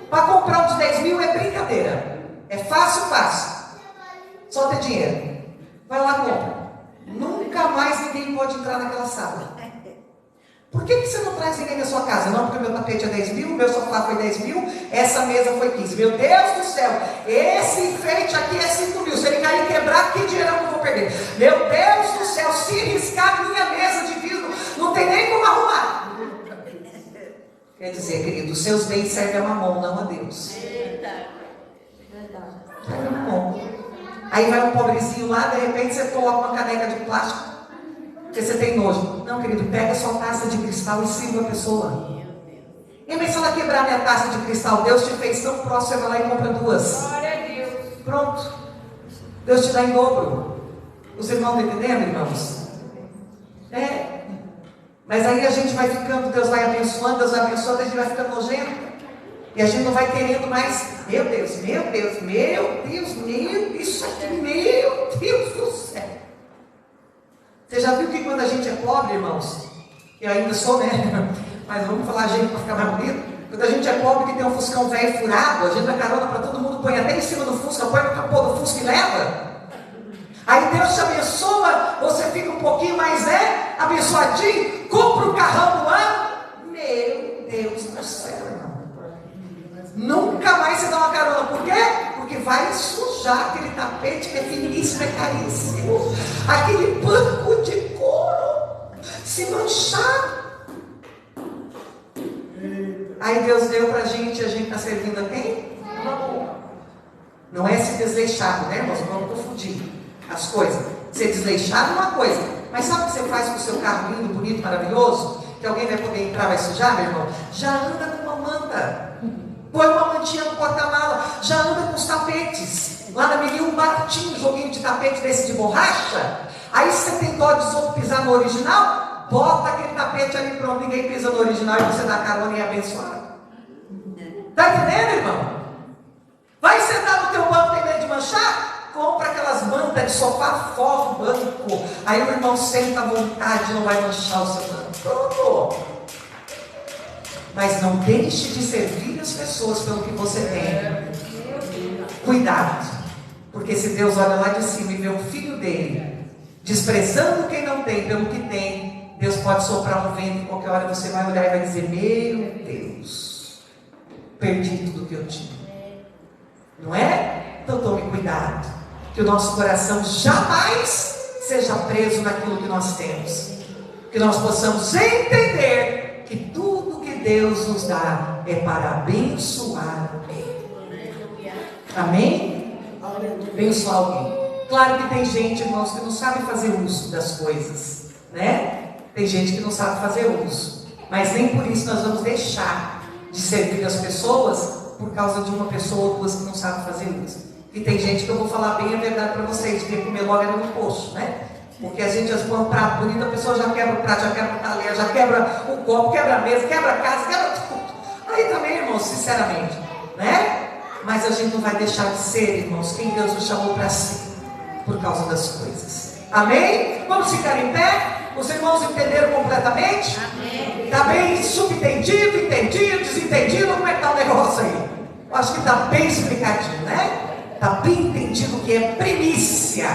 Para comprar um de 10 mil é brincadeira. É fácil. Só ter dinheiro. Vai lá, compra. Nunca mais ninguém pode entrar naquela sala. Por que você não traz ninguém na sua casa? Não, porque meu tapete é 10 mil, meu sofá foi 10 mil, essa mesa foi 15. Meu Deus do céu, esse enfeite aqui é 5 mil. Se ele cair e quebrar, que dinheiro eu vou perder? Meu Deus do céu, se riscar minha mesa de vidro, não tem nem como arrumar. Quer dizer, querido, os seus bens servem a mamão, não a Deus. Serve a mamão. Aí vai um pobrezinho lá, de repente você coloca uma caneca de plástico, porque você tem nojo. Não, querido, pega a sua taça de cristal e sirva a pessoa. E mas se ela quebrar minha taça de cristal, Deus te fez tão próximo, você vai lá e compra 2. Glória a Deus. Pronto. Deus te dá em dobro. Os irmãos estão entendendo, irmãos? Mas aí a gente vai ficando, Deus vai abençoando, a gente vai ficando nojento. E a gente não vai querendo mais. Meu Deus, isso aqui, meu Deus do céu. Você já viu que quando a gente é pobre, irmãos? Eu ainda sou, né? Mas vamos falar a gente para ficar mais bonito. Quando a gente é pobre, que tem um fuscão velho furado, a gente dá carona para todo mundo, põe até em cima do Fusca, põe no capô do Fusca e leva. Aí Deus te abençoa, você fica um pouquinho mais abençoadinho, compra o carrão do ano. Meu Deus do céu, irmão. Nunca mais você dá uma carona. Por quê? Porque vai sujar aquele tapete que é finíssimo, é caríssimo. Aquele banco de couro se manchar. Aí Deus deu pra gente, a gente está servindo a quem? Não é ser desleixado, né? Nós vamos confundir as coisas. Ser desleixado é uma coisa, mas sabe o que você faz com o seu carro lindo, bonito, maravilhoso? Que alguém vai poder entrar, vai sujar, meu irmão? Já anda com uma manta. Põe uma mantinha no porta-mala, já anda com os tapetes. Lá na Mili, um baratinho, joguinho de tapete desse de borracha. Aí você tem dó de outro pisar no original, bota aquele tapete ali, pronto, ninguém pisa no original e você dá carona e é abençoado. Tá entendendo, irmão? Vai sentar no teu banco, tem medo de manchar? Compra aquelas mantas de sofá, forra o banco. Aí o irmão senta à vontade, não vai manchar o seu banco. Pronto. Mas não deixe de servir as pessoas pelo que você tem. Cuidado. Porque se Deus olha lá de cima e vê o filho dele desprezando quem não tem pelo que tem, Deus pode soprar um vento e qualquer hora você vai olhar e vai dizer: meu Deus, perdi tudo que eu tinha. Não é? Então tome cuidado. Que o nosso coração jamais seja preso naquilo que nós temos. Que nós possamos entender que tudo que Deus nos dá é para abençoar alguém. Amém? Abençoar alguém. Claro que tem gente, irmãos, que não sabe fazer uso das coisas, né? Tem gente que não sabe fazer uso. Mas nem por isso nós vamos deixar de servir as pessoas por causa de uma pessoa ou duas que não sabe fazer uso. E tem gente que eu vou falar bem a verdade para vocês, que comer logo era no poço, né? Porque a gente já põe um prato bonito, a pessoa já quebra o prato, já quebra o talher, já quebra o copo, quebra a mesa, quebra a casa, quebra tudo. Aí também, irmãos, sinceramente, né? Mas a gente não vai deixar de ser, irmãos, quem Deus nos chamou para ser, por causa das coisas. Amém? Vamos ficar em pé? Os irmãos entenderam completamente? Amém. Está bem subentendido, entendido, desentendido? Como é que está o negócio aí? Eu acho que está bem explicadinho, né? Está bem entendido o que é primícia.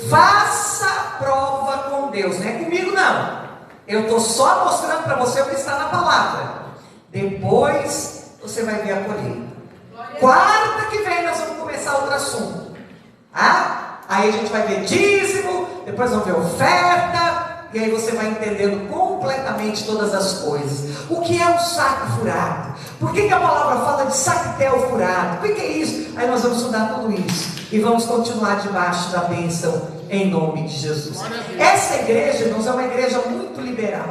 Faça prova com Deus, não é comigo não. Eu estou só mostrando para você o que está na palavra. Depois você vai ver a colheita. Quarta que vem nós vamos começar outro assunto. Aí a gente vai ver dízimo, depois vamos ver oferta, e aí você vai entendendo completamente todas as coisas. O que é um saco furado? Por que a palavra fala de saquetel furado? O que é isso? Aí nós vamos estudar tudo isso. E vamos continuar debaixo da bênção em nome de Jesus. Essa igreja, irmãos, é uma igreja muito liberal.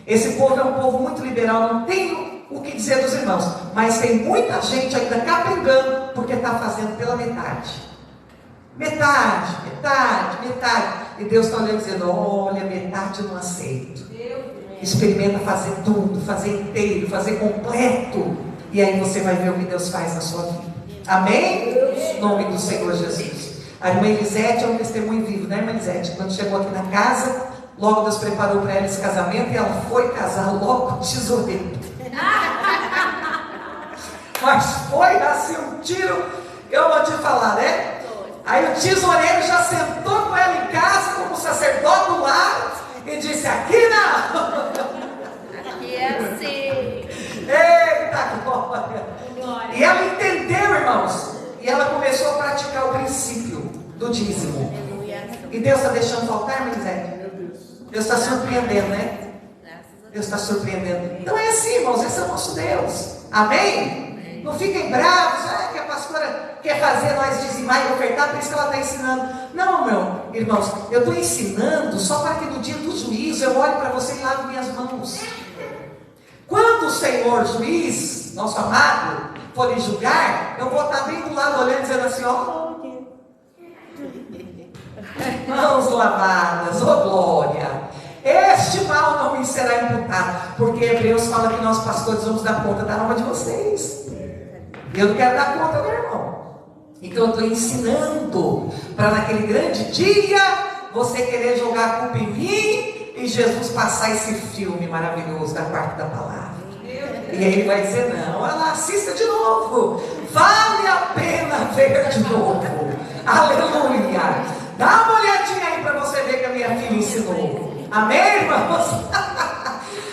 Esse povo é um povo muito liberal. Não tem o que dizer dos irmãos. Mas tem muita gente ainda capengando porque está fazendo pela metade. Metade. E Deus está olhando e dizendo: olha, metade eu não aceito. Experimenta fazer tudo, fazer inteiro, fazer completo. E aí você vai ver o que Deus faz na sua vida. Amém? Em nome do Senhor Jesus. A irmã Elisete é um testemunho vivo, né, irmã Elisete? Quando chegou aqui na casa, logo Deus preparou para ela esse casamento e ela foi casar logo com o tesoureiro. Mas foi assim um tiro, eu vou te falar, né? Aí o tesoureiro já sentou com ela em casa, como sacerdote do lar, e disse: aqui não! Aqui é assim. Eita glória! E ela entendeu, irmãos, e ela começou a praticar o princípio do dízimo. E Deus está deixando faltar, irmã Elisete? Deus está surpreendendo, né? Deus está surpreendendo. Então é assim, irmãos, esse é o nosso Deus. Amém? Não fiquem bravos, que a pastora quer fazer nós dizimar e ofertar, por isso que ela está ensinando. Não, meu irmãos, eu estou ensinando só para que no dia do juízo eu olhe para você e lave minhas mãos. Quando o Senhor juiz, nosso amado, for lhe julgar, eu vou estar bem do lado olhando, dizendo assim: ó, mãos lavadas, ó glória. Este mal não me será imputado, porque Hebreus fala que nós pastores vamos dar conta da alma de vocês. Eu não quero dar conta, meu irmão. Então eu estou ensinando para naquele grande dia você querer jogar a culpa em mim e Jesus passar esse filme maravilhoso da quarta da palavra. E aí ele vai dizer: não, ela assista de novo, vale a pena ver de novo. Aleluia. Dá uma olhadinha aí para você ver que a minha filha ensinou. Amém, irmãos?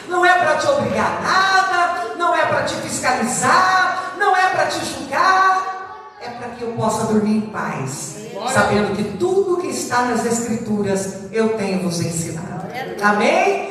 Não é para te obrigar a nada, não é para te fiscalizar, não é para te julgar, é para que eu possa dormir em paz, sabendo que tudo que está nas Escrituras eu tenho vos ensinado. Amém?